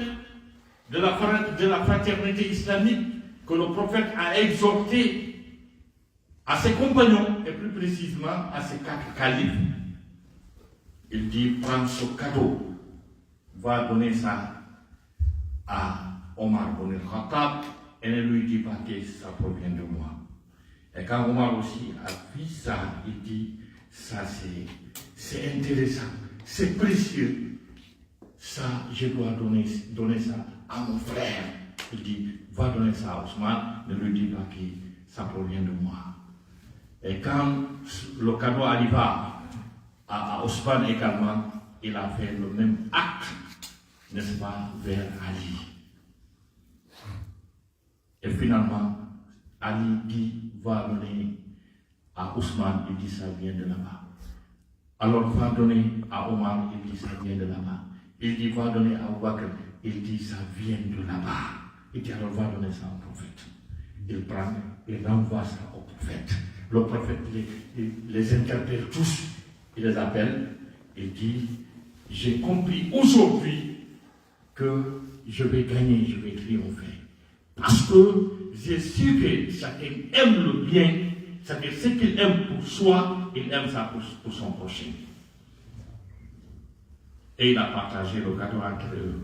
de la fraternité islamique que le prophète a exhorté à ses compagnons, et plus précisément à ses 4 califes. Il dit, prends ce cadeau, va donner ça à Omar ibn al-Khattab, et ne lui dis pas que ça provient de moi. Et quand Omar aussi a vu ça, il dit, ça c'est intéressant, c'est précieux, ça je dois donner ça à mon frère. Il dit, va donner ça à Ousmane, ne lui dis pas que ça provient de moi. Et quand le cadeau arriva à Ousmane également, il a fait le même acte, n'est-ce pas, vers Ali. Et finalement, Ali dit, va donner à Ousmane, il dit, ça vient de là-bas. Alors va donner à Omar, il dit, ça vient de là-bas. Il dit, va donner à Abu Bakr, il dit, ça vient de là-bas. Il dit, alors va donner ça au prophète. Il prend, il renvoie ça au prophète. Le prophète les interpelle tous, il les appelle, il dit, j'ai compris aujourd'hui que je vais gagner, je vais triompher. Parce que j'ai su que chacun aime le bien, c'est-à-dire ce qu'il aime pour soi, il aime ça pour son prochain. Et il a partagé le cadeau entre eux.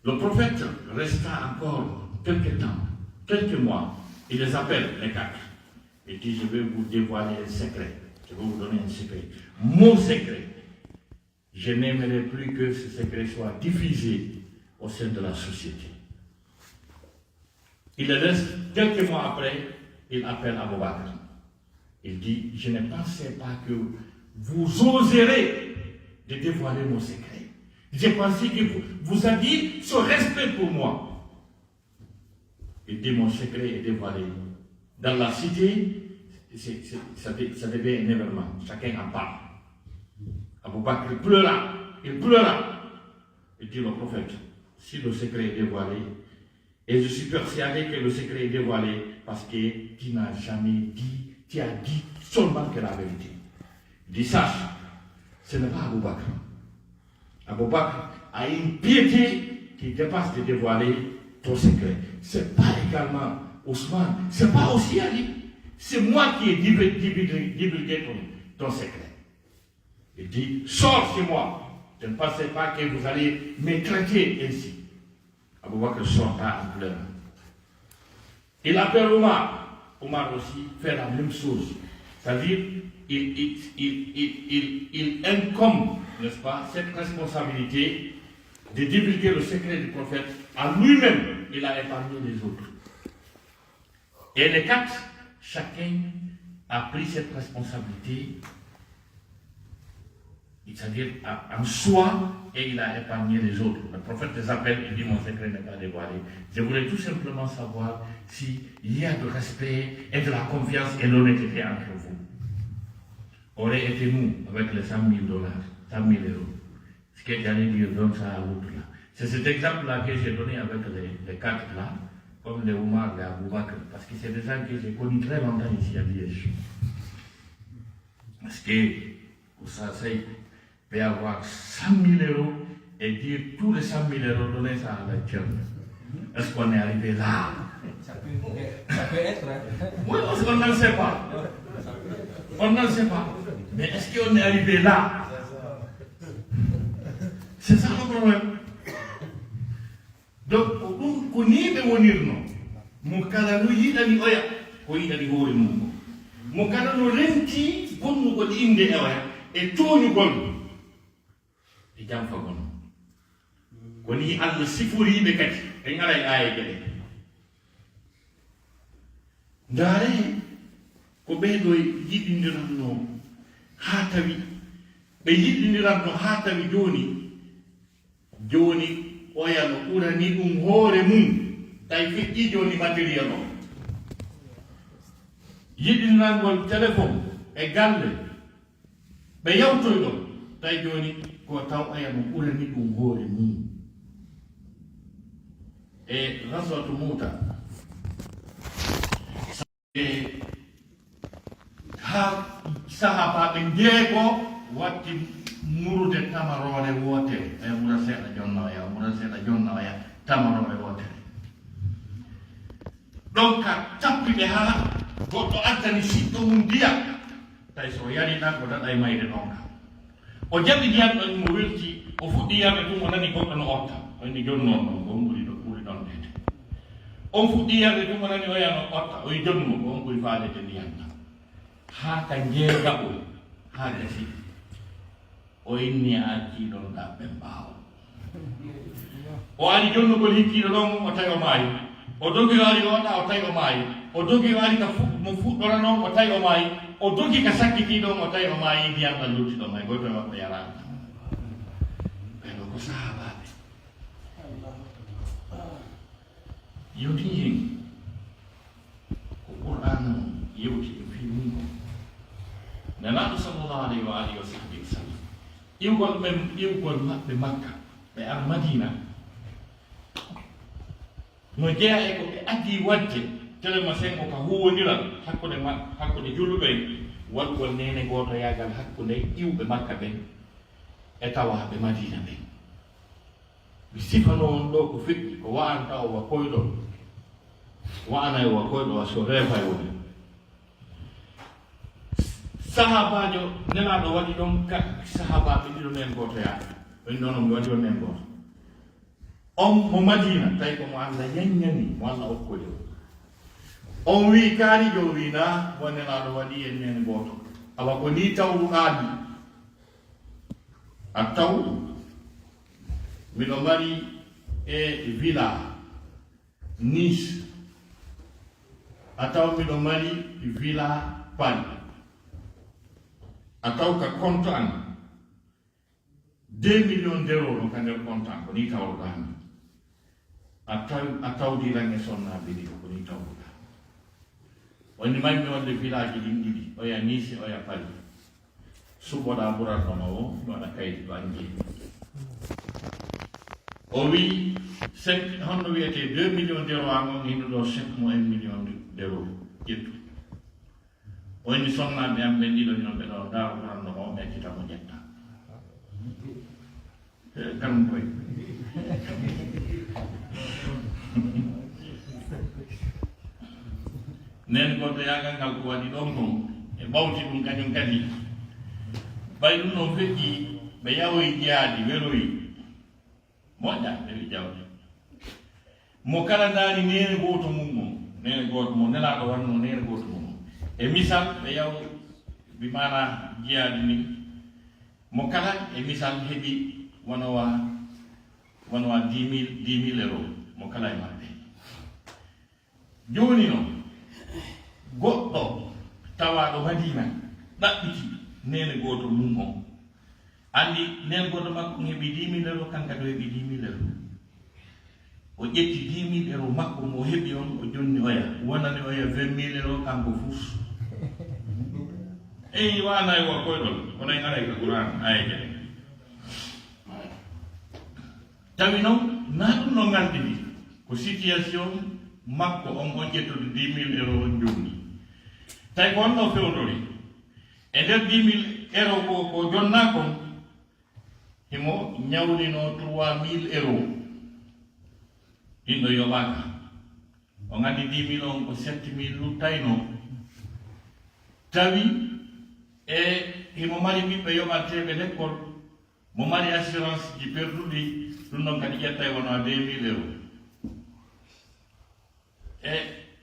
Le prophète resta encore quelques temps, quelques mois. Il les appelle, les quatre. Il dit, je vais vous dévoiler un secret. Je vais vous donner un secret. Mon secret. Je n'aimerais plus que ce secret soit diffusé au sein de la société. Il le laisse, quelques mois après, il appelle Abou Bakr. Il dit, je ne pensais pas que vous oserez de dévoiler mon secret. J'ai pensé que vous aviez ce respect pour moi. Il dit, mon secret est dévoilé. Dans la cité, ça devient un événement. Chacun en parle. Abou Bakr pleura. Il pleura. Il dit, le prophète, si le secret est dévoilé, et je suis persuadé que le secret est dévoilé parce que tu n'as jamais dit, tu as dit seulement que la vérité. Il dit, sache, ce n'est pas Abou Bakr. Abou Bakr a une piété qui dépasse de dévoiler ton secret. Ce n'est pas également Ousmane, ce n'est pas aussi Ali. C'est moi qui ai divulgué ton secret. Il dit, sors chez moi. Je ne pensais pas que vous allez me traiter ainsi. Abou Bakr sorta en pleurant. Il appelle Omar. Omar aussi fait la même chose. C'est-à-dire, il incombe, n'est-ce pas, cette responsabilité de divulguer le secret du prophète à lui-même. Il a épargné les autres. Et les quatre, chacun a pris cette responsabilité, c'est-à-dire en soi, et il a épargné les autres. Le prophète les appelle et dit, mon secret n'est pas dévoilé. Je voulais tout simplement savoir s'il y a de respect et de la confiance et l'honnêteté entre vous. Aurait été nous avec les 100 000 $, 100 000 €. Ce que j'allais dire, donne ça à l'autre là. C'est cet exemple-là que j'ai donné avec les quatre là, comme les Omar, les Abou Bakr, parce que c'est des gens que j'ai connus très longtemps ici à Liège. Parce que, pour ça, il peut y avoir 100 000 € et dire tous les 100 000 €, donner ça à la tchèque. Est-ce qu'on est arrivé là? Ça peut être. Hein? Oui, on n'en sait pas. On n'en sait pas. Mais est-ce qu'on est arrivé là? C'est ça le problème. Donc, on y est venir, non? Mon canal, il a dit, oya, il a dit, oh, mon canal, renti, bon, nous, il y a et tout, nous, bon. Et j'en fais bon. Quand il y a le sifuri, mais qu'est-ce qu'il y a? Ndare ko ɓeeɗo yiɗindiranno haa tawi ɓe yiɗindiranno haa tawi joni oya no ɓurani ɗum hoore mum tawi feƴƴi joni matériel o yiɗindirangol téléphone e galle ɓe yawtoyɗon tawi joni ko taw oya no ɓurani ɗum hoore mum e raswatu muta ha sahabaɓe jeego watti murude tamarore wootere e mura seeɗa jonnoya tamarore wootere ɗon ka tappiɓe ha goɗɗo addani siɗɗo mum ndiyam tawi so yarina ko daɗa e mayde ɗon ka o jaɓi ndiyam ɗon mo welti o fuɗɗi yarde ɗum o nani goɗɗo no otta oyni jonnon ɗon ko ɓuri ɗon ɗede on fuɗɗi yarde ɗum o nani o yano otta o jonnumo ko on ɓuri faalede ndiyam ɗam haa ka jeega o haa gasi o inni a jiiɗon ɗa ɓe mbaawa o ari jonnugol hikkiiɗo ɗon o tawi o maayi o dogi o ari oɗa o tawi o maayi o dogi o ari ka mo fuɗɗora noon o tawi o maayi o dogi ka sakkiti ɗon o tawi o maayi ndiyam ɗam lutti ɗon may goto e maɓɓe yarani ɓeɗo ko sahabaɓe yewti hen ko qur'an yewti e fi mum ko nanaɗo sallllahu alayhi wa alihi wa sahbihi wa sallam iwgol maɓɓe makka ɓe ar madina no jeeya e ko ɓe addi wadde télémacin o ka huwodiral hakkude julluɓe waɗgol nene goto yagal hakkude iwɓe makka ɓen e tawaɓe madina ɓen mi sifano on ɗo ko feƴƴi ko wa'anta o wa koyɗo wa'ana o wa koyɗo so reefa e woni sahabajo nelaɗo waɗi ɗon ka sahabaɓe ɗiɗo nen goto yaade ɓen ɗon omo waɗi on nen goto on mo madina tawi komo allah yanñani mo allah okkoyo on wi kaarijo wi na mo nelaɗo waɗi en nen goto awa ko ni tawruɗaadi a taw miɗo mari e villa Nice a taw miɗo mari villa Paris a taw ka compte an 2 millions d'euros ɗon ka nder compte an ko ni tawruɗaami a tawdiran e sonnaɓe ɗiɗo ko ni tawruɗa woni mammi wonde village ɗin ɗiɗi oya Nice oya Paris suɓoɗa ɓuratnono o mi waɗa kayit ɗo anjii o wi honno wiyete 2 millions d'euros amon hinnuɗo 5 mo 1 million d'euros ƴettu o inni sonnaɓe am ɓen ɗiɗo hino ɓeɗo daaro ɓuratnomo o mi accita mo ƴetta kan koye nen goto yagal ngal ko waɗi ɗon kon e ɓawti ɗum kañum kadi ɓay ɗum noon feƴƴi ɓe yawoyi jeyaadi weloyi moƴƴa ɓe wi jawdi mo kala daari nene goto mum o nene goto mo nelaɗo wanno nene goto mum e misal ɓe yaw ɓe mana jeyaadi ni mo kala e misal heeɓi wonowa 10 000 euros mo kala e maɓɓe joni noon goɗɗo tawaɗo madina ɗaɓɓiti nene goto mum o andi nene goto makko heeɓi 10 000 euros kanka ɗo heeɓi 10 000 euros o ƴetti 10 000 euros makko mo heeɓi on o jonni oya wonani oya 20 000 euros kanko fus eyi wanayi wo koyɗol kono en aray ka Qur'an aya jene tawi noon na ɗum no ngardini ko situation makko on ƴettude 10 000 euros on jonni tawi ko onno fewdori e nder 10 000 euros ko jonna kon himo ñawlino 3 000 euros ɗinɗo yoɓaka o gandi 10 000 on ko 7 000 luttayno tawi e himo mari ɓiɓɓe yoɓanteɓe l'école mo mari assurance ji perduɗi ɗum ɗon kadi ƴetta wono 2 000 euros e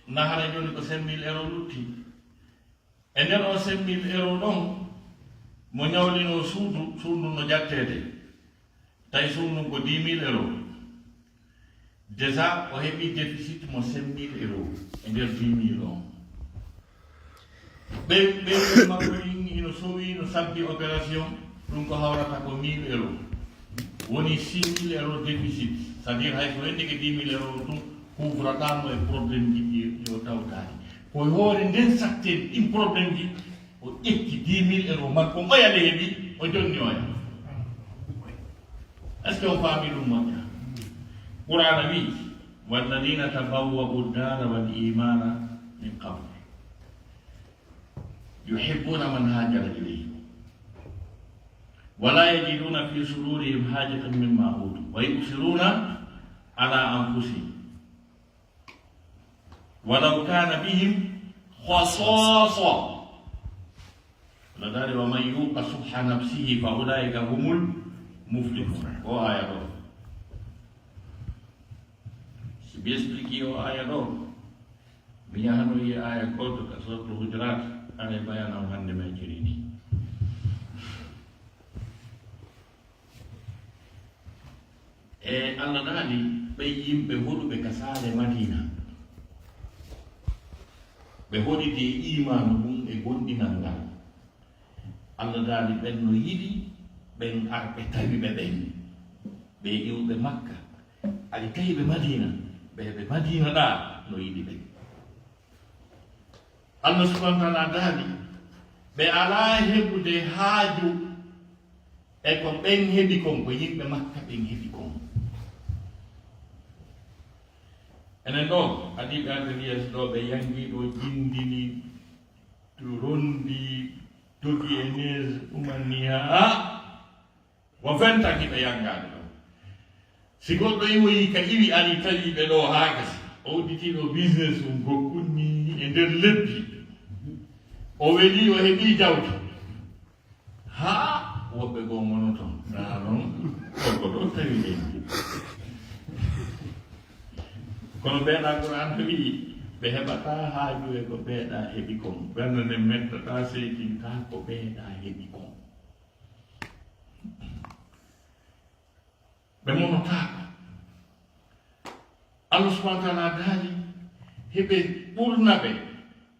nahara joni ko 5 000 euros lutti e nder o 5 000 euros ɗon mo ñawlino suudu no jattede tawi suudu ko 10 000 euros déjà o heɓi déficit mo 5 000 euros e nder 10 000 on ɓe makko ino sowi no sabbi opération ɗum ko hawrata ko 1000 euros woni 6 000 euros déficit c'est à dire hay so wendike 10 000 euros ɗum couvratamo e probléme ji yo tawtani ko hoore nden satten ɗin probléme ji o ƴetti 10 000 euros makko oyale heeɓi o jonni oya est ce que on faami ɗum moƴƴa qur'ana wi walladina tabawwa'u ddara wal imana min qabl yuhibbuna man hajara ilayhim wala yajiduna fi sudurihim hajatan mimma utu wa yusiruna ala anfusihim walau kana bihim khasasa ladari wa man yuqa subha nafsihi fa ulaika humul muflihun o aya ɗo si bi expliqué o aya ɗo mi yahanoyi aya goto ka suratul hujurat ana bayanam hande men jiri ni e Allah daali ɓe yimɓe hoɗuɓe ka saare Madina ɓe hoɗiti imanu ɗum e gonɗinal ngal Allah daali ɓen no yiɗi ɓen arɓe tawiɓe ɓen ɓe iwɓe Makka aɗi tawiɓe Madina ɓeɓe Madina ɗa no yiɗi ɓen Allah subhanahu wa ta'ala daali ɓe ala heɓude haaju e ko ɓen heɓi kon ko yimɓe Makka ɓen heɓi kon enen ɗo adiɓe adriyes ɗo ɓe yangi ɗo jindini rondi dogi e neige umani ha wo 20 ɓe yangade ɗo si goɗɗo iwoyi ka iwi ali tawi ɓe ɗo haa gasi o udditiɗo business mum ko kunni e nder leddi o weeli o heɓi jawdi haa woɓɓe goo mono toon aa noon ko ɗo tawi leydi kono ɓeeɗa Qur'an to wii ɓe heɓata haaju e ko ɓeeɗa heɓi kon ɓernde mettata seytinta ko ɓeeɗa heɓi kon ɓe monotaako Allah subhanahu wa taala daali heɓe ɓurna ɓe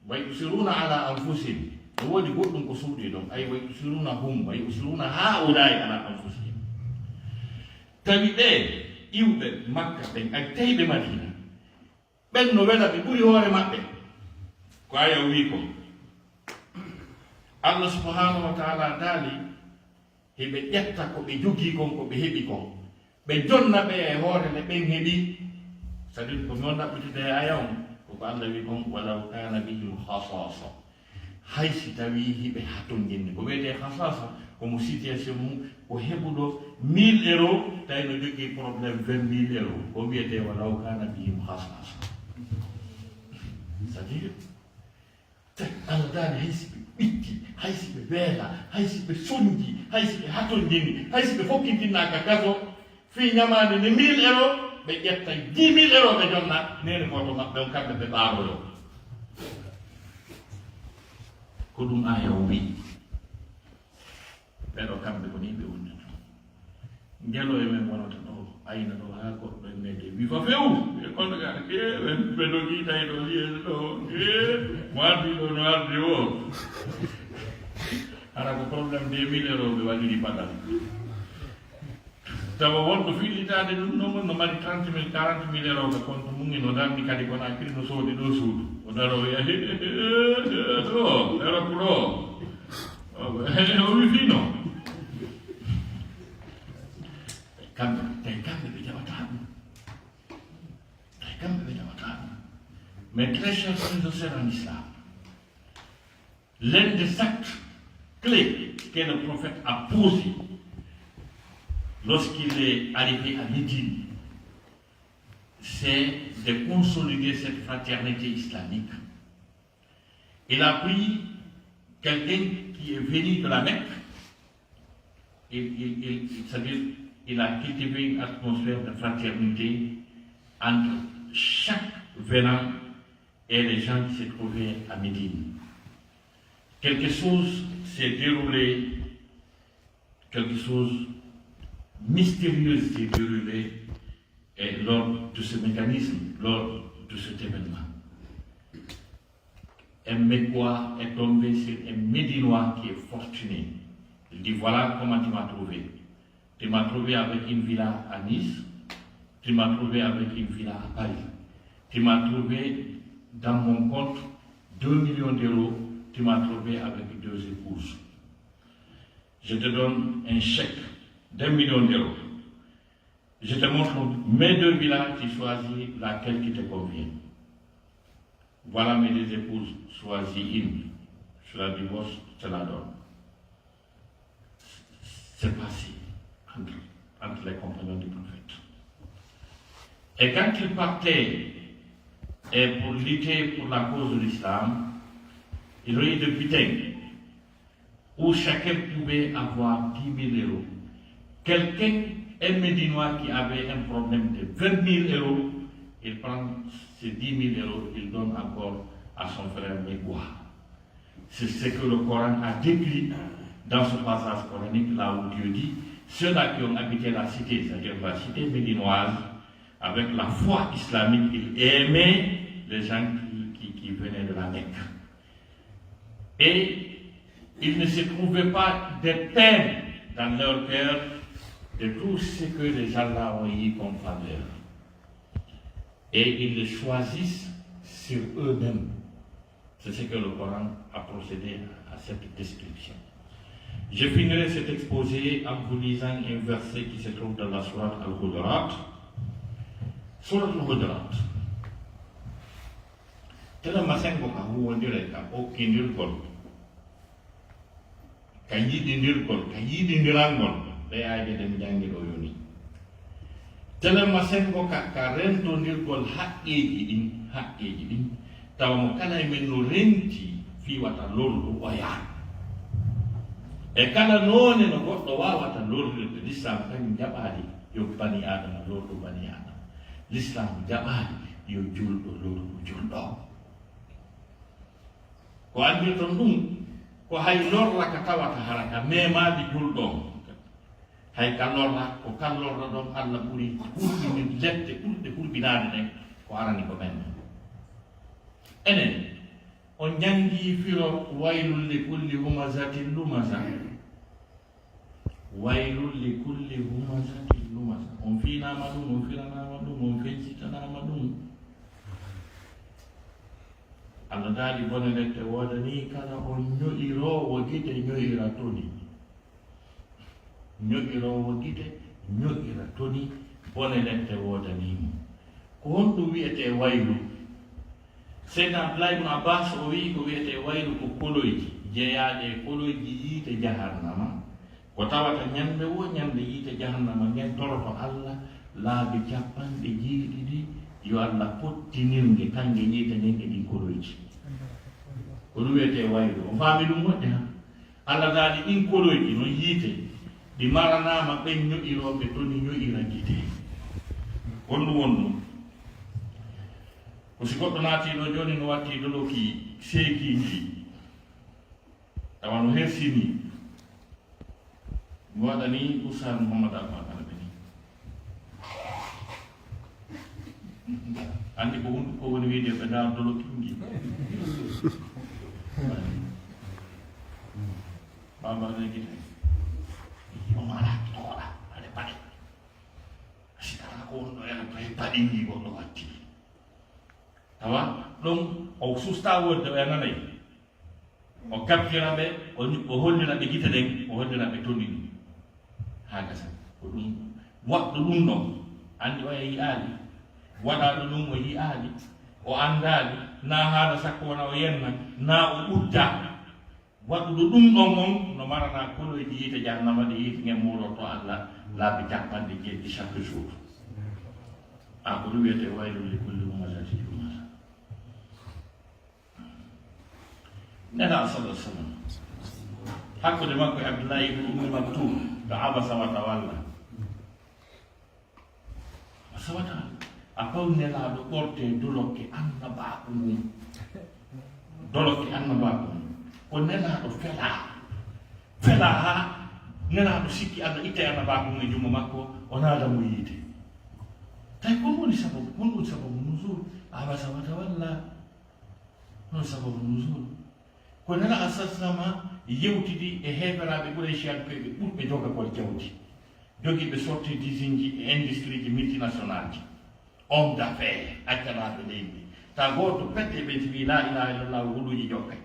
way usiruna ala anfusihim no woodi goɗɗum ko suuɗi ɗon ay way usiruna hum way usiruna haulai ala anfusihim tawi ɓe iwɓe Makka ɓen ay tawiɓe Madina ɓen no wela ɓe ɓuri hoore maɓɓe ko aya wi ko Allah subhanahu wa taala daali heɓe ƴetta ko ɓe jogii kon ko ɓe heɓi kon ɓe jonna ɓe e hoore nde ɓen heɓi c'est à dire ko noon ɗaɓɓitude e aya on koko Allah wi kon walaw kana bihim hasasa hay si tawi hiɓe hatonginni ko wiyete hasasa komo situation mum ko heɓuɗo 1000 euros tawi no jogii probléme 20 000 euros ko wiyete walaw kana bihim hasasa c'est à dire Allah daani hay si ɓe ɓitti hay si ɓe weela hay si ɓe soñji hay si ɓe hatonginni hay si ɓe fokkitinnaaka gaso fii ñamaande ne 1000 euros ɓe ƴetta 10 000 euros ɓe jonna nene koto maɓɓe on kamɓe ɓe ɓaaroyo ko ɗum aya o wii ɓeɗo kamɓe ko ni ɓe wonnata ngelo e men wonata ɗo ayna ɗo haa goɗɗo e mede wi fa few e kono ga ɓe dogii tawi ɗo yeeso ɗo mo ardi ɗo no ardi o hara ko probléme 2000 euros ɓe waɗiri paɗal tawa wonko fillitade ɗum noon no mari 30 000 40 000 euros ka compte mum no dammi kadi kona kiri no soodi ɗo suudu o daro wiya o Europe ɗo o wifino kamɓe tawi kamɓe ɓe jaɓata ɗum tawi kamɓe ɓe jaɓata ɗum mais très chers frères et sœurs en islam l'un des actes clés que le prophète a posé lorsqu'il est arrivé à Médine, c'est de consolider cette fraternité islamique. Il a pris quelqu'un qui est venu de la Mecque, c'est-à-dire il a cultivé une atmosphère de fraternité entre chaque venant et les gens qui se trouvaient à Médine. Quelque chose s'est déroulé, quelque chose mystérieuse s'est déroulée lors de ce mécanisme, lors de cet événement. Un Mécois est tombé sur un Médinois qui est fortuné. Il dit voilà comment tu m'as trouvé. Tu m'as trouvé avec une villa à Nice, tu m'as trouvé avec une villa à Paris. Tu m'as trouvé dans mon compte 2 millions d'euros, tu m'as trouvé avec 2 épouses. Je te donne un chèque d'1 million d'euros. Je te montre mes 2 villas, tu choisis laquelle qui te convient. Voilà mes 2 épouses, choisis une. Je la divorce, je la donne. C'est passé entre les compagnons du prophète. Et quand il partait pour lutter pour la cause de l'islam, il y a eu des butins où chacun pouvait avoir 10 000 euros. Quelqu'un, un Médinois qui avait un problème de 20 000 euros, il prend ces 10 000 euros, il donne encore à son frère Mégois. C'est ce que le Coran a décrit dans ce passage coranique, là où Dieu dit, ceux-là qui ont habité la cité, c'est-à-dire la cité médinoise, avec la foi islamique, ils aimaient les gens qui venaient de la Mecque. Et il ne se trouvait pas de peine dans leur cœur de tout ce que les gens là ont eu comme faveur. Et ils les choisissent sur eux-mêmes. C'est ce que le Coran a procédé à cette description. Je finirai cet exposé en vous lisant un verset qui se trouve dans la sourate Al-Hujurat. Sourate Al-Hujurat. Tela masengo ka huwondire ka okkindirgol. Ka yiɗindirgol, ka yiɗindirangol. Ɓe ayde ɗe mi jangi ɗo yoni. telema sengo ka rentondirgol haqqeji ɗin tawa mo kala men no renti fiwata lorɗo o yaha e kala noone no goɗɗo wawata lorrirde l'islam kañum jaɓaali yo bani adama lorɗo bani adama l'islam jaɓaali yo julɗo lorɗo julɗo ko andirton ɗum ko hay lorra ka tawata haraka memaade julɗo hay ka lorra ko kallorra ɗon allah ɓuri hurɓini lette ɓurɗe hurɓinaade ɗen ko arani ko men enen on jangi firo waylul li kulli humazatin lumasa waylul li kulli humazatin lumasa on finama ɗum on firanama ɗum on fencitanama ɗum allah daali bone lette wodani kala on ño'irowo gite ño'ira toni ño'irowo gite ño'ira toni bone lette wodanimo ko honɗum wiyete waylu seydna abdoulahi ibn abbas o wi ko wiyete waylu ko koloyji jeeyaɗe koloyji yiite jahannama ko tawata ñande wo ñande yiite jahannama ngen toroto allah laabi capanɗe jeeɗiɗi yo allah pottinirge kange yiite nden e ɗin koloyji ko ɗum wiyete waylu o faami ɗum moƴƴa ha allah daali ɗin koloyji no yiite ɗi maranama ɓen ño'iroɓe toni ño'ira gite honɗum won ɗum ko si goɗɗo naatiɗo joni no watti doloki seekiji tawa no hersini mi waɗani oustan mouhamadou almakala ɓe ni andi ko hunde ko woni wiide ɓe ndaar dolokinji bambarne gite omala toɗa aɗa paɗe sikata ko wonɗo ena paɗinji goɗɗo watti tawa ɗum o susta wonde ɓe nanayi o kappira ɓe o hollira ɓe gite ɗen o hollira ɓe toni ɗum ha gasa ko ɗum waɗɗo ɗum ɗon andi o yi'aali waɗaɗo ɗum o yi'aali o andaali na haala sakko wona o yenna na o ɓudda waɗuɗo ɗum ɗon on no marana koloyji yiite jahannama ɗe yiite ngen muɗoto allah laabi capanɗe jeeɗɗi chaque jour a ko ɗum wiyete waylul li kulli humazatin lumasa nena sallah sallam hakkude makko e abdoullahi ibn ummi maktum to abasa wa tawalla asawata a pawnelaɗo ɓorte dolokke annabaako mum dolokke annabaako mum ko nelaɗo fela ha nelaɗo sikki allah itte annabaako mum e jumo makko o naada mo yiite tawi kon woni sababu kon ɗum sababu nusul abasa wa tawalla non sababu nusul ko nela asasama yewtidi e heɓeraɓe ɓuuraychiyankoɓe ɓe ɓurɓe jogagol jawdi jogiiɓe sorti d'usine ji e industrie ji multinational ji homme d'affaires accanaɓe leydi ta goto pette ɓe tiwi la ilaha illallah huɗuji jokkay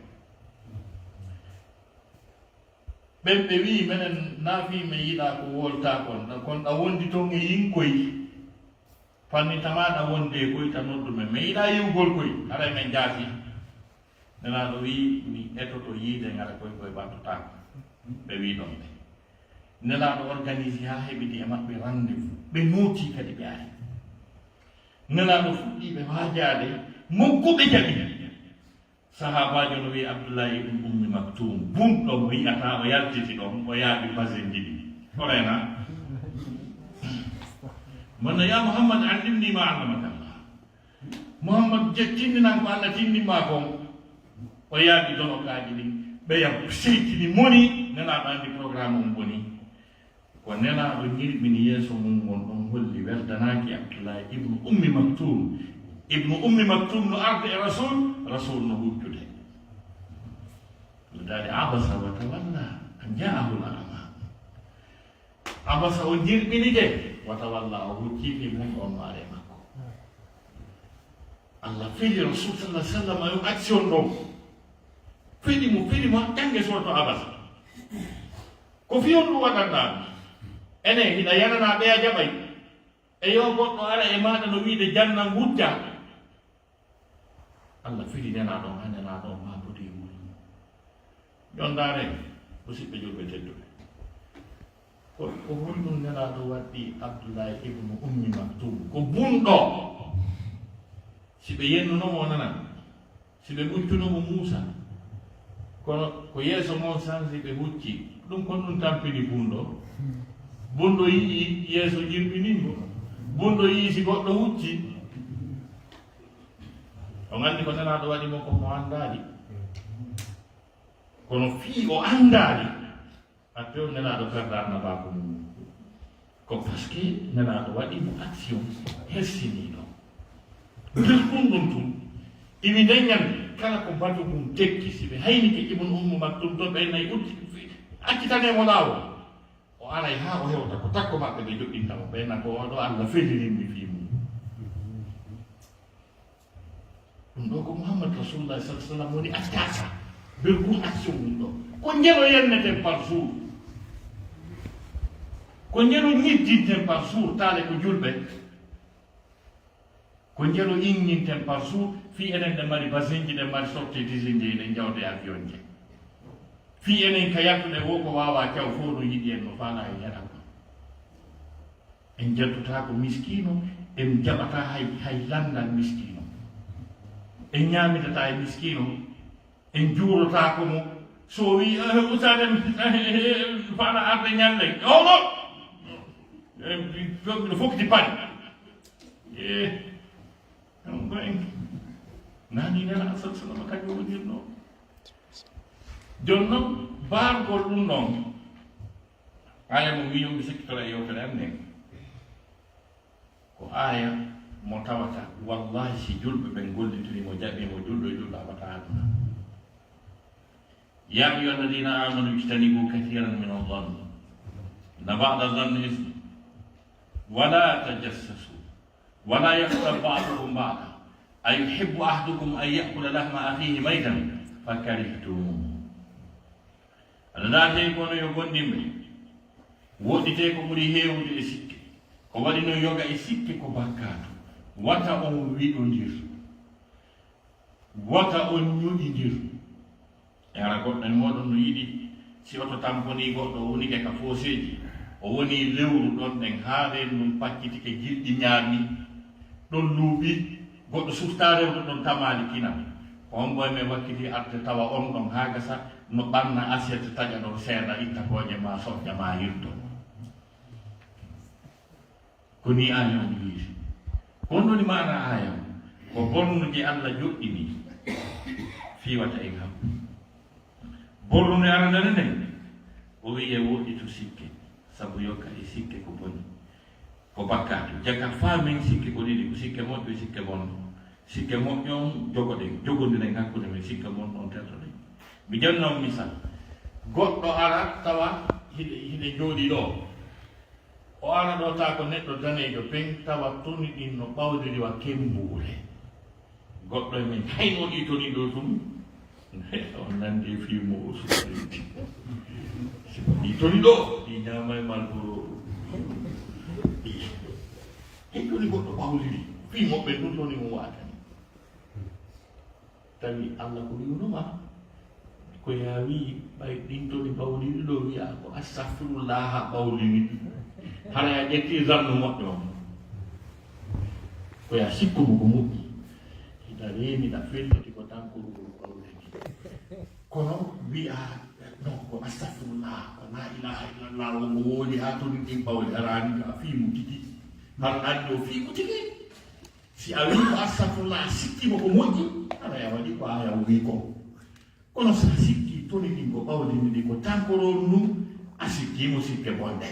ɓen ɓe wi minen naafimi yiiɗa ko wolta kon ɗa wondi toon e yinkoy fannitamaɗa wonde koy ta noddumen mais yiɗa yiwgol koy haɗa men jaasi nenaɗo wi mi etoto yiide ngara koye koye battotako ɓe wi ɗon ɓe nelaɗo organise ha heɓidi e maɓɓe rendez-vous ɓe nooti kadi ɓe ari nelaɗo fuɗɗiɓe waajade mokkuɓe jaɓi sahabajo no wi abdoullahi ibn ummi maktum bumɗo mo yiyata o yaltiti ɗon o yaaɓi basen ɗiɗi orena manno ya mouhammad andimnima annamakallah mouhammad jettindinan ko allah tindinma kon o yaaɓi donokaji ɗin ɓeyam seytini moni nelaɗo andi programme um boni ko nelaɗo ñirɓini yeeso mum won ɗon holli weldanaki abdoullahi ibnu ummi maktum no arde e rasul no hujjude dali abasa wa tawalla an jaahu l ama abasa o jirɓinike wa tawalla o hujjiɓe mum on maare makko allah feeli rasul sallah sallam ayo action ɗo feɗimo ƴange soto abasa ko fiyon ɗum waɗanɗa ene hiɗa yanana ɓeya jaɓay e yo goɗɗo ara e maɗa no wiide janna gujja allah fiɗi nenaɗon ha nenaɗon mabude wuri jondare musidɓe julɓe tedduɓe ko ko honɗum nelaɗo waɗɗi Abdoulaye ibnu Ummi Maktum ko bunɗo si ɓe yennunomo nana si ɓe ɓuccunomo Moussa kono ko yeeso mon sansi ɓe hucci ɗum kon ɗum tampini bunɗo yii yeeso jirɓiningo bunɗo yii si goɗɗo hucci o gandi ko nelaɗo waɗimo ko mo anndali kono fii o anndali atte o nelaɗo perdarnabako mum ko par ce que nelaɗo waɗimo action hersiniɗo nder ɗum ɗum tum imi dañande kala ko batu mum tekki si ɓe haynike Ibnu Ummu Maktum ɗon ɓe nayi accitanemo laawol o aray ha o hewta ko takko maɓɓe ɓe joɗɗintamo ɓeyna ko oɗo Allah felirinmi fi mum ɗum ɗo ko Muhammad Rasulullah sallallahu alaihi wasallam woni attasa nder ɗum action mum ɗo ko njero yenneten par jour ko njero ñiddinten par jour taale ko julɓe ko njero inñinten par jour fi enen ɗe mari basin ji ɗe mari sorti disinde eɗen jawde avion je fi enen ka yattuɗe wo ko wawa caw fof no yiɗi en no faala e yaɗam en jettuta ko miskino en jaɓata hay landal miskino en ñamitata e miskino en juurota ko mo so wi usade faala arde ñande oɗo no fokkiti paɗi ko en nani nela asal salama kañum wonirno joni noon baargol ɗum noon aya mo wi yomɓe sikkitora e yewtere an nden ko aya mo tawata wallahi si julɓe ɓen gollitirimo jaɓimo julɗo e julɗo aɓata aduna ya ayuha alladina amanu ijtanibu kathiran min adh-dhann inna ba'da adh-dhanni ithm wala tajassasu wala yaghtab ba'dukum ba'dan ayuhibbu ahadukum an ya'kula lahma akhihi maytan fakarihtum aɗa naate kono yo gonɗinɓe woɗɗite ko ɓuri heewde e sikke ko waɗi no yoga e sikke ko bakkatu wata on wiɗodir wata on ñoƴidir e ara goɗɗo e moɗon no yiɗi si oto tamponi goɗɗo woni ke ka fooseji o woni lewru ɗon ɗen haaren ɗum paccitike gilɗi ñaami ɗon luuɓi goɗɗo sufta rewde ɗon tamali kinam ko on boy men wakkiti arde tawa on ɗon ha gasa no ɓanna assiette taƴa ɗon seeɗa itta koƴe ma soƴƴa ma yirto ko ni aya on wiiri honɗoni mana aya ko bonnuji Allah joɗɗini fiwata e kam bornude aranere nden o wiye woɗɗitu sikke sabu yokka e sikke ko boni ko bakkatu jaggat fa min sikke ko ɗiɗi ko sikke moƴƴo sikke bonno sikke moƴƴon jogodiren hakkude men sikke bonɗon tertoɗen mi jannon misal goɗɗo ara tawa hiɗe jooɗi ɗo o ara ɗo ta ko neɗɗo danejo pen tawa toni ɗin no ɓawdiri wa kembure goɗɗo e men hayno ɗi toni ɗo tum on nandi filme o suɗi ɗi toni ɗo ɗi ñama e malboro ɗi toni goɗɗo ɓawdiri fi moɓɓe ɗum toni mo watani tawi Allah ko wiwnoma ko ya wi ɓay ɗin toni ɓawdiri ɗo wiya ko astahfirullah ha ɓawlini hara ya ƴetti zannu moƴƴo on ko ya sikkumo ko moƴƴi hiɗa reeniɗa felliti ko tankorugol ɓawlini kono wiya non ko astahfirullah ko la ilaha illallah wongo woodi ha toni ɗin ɓawli arani ka fiimu tigi har andi o fiimu tigi si a wi ko astahfirullah sikkimo ko moƴƴi hara ya waɗi ko aya wi ko kono sa sikki toni ɗin ko ɓawlini ɗi ko tankorol ndu a sikkimo sikke bonde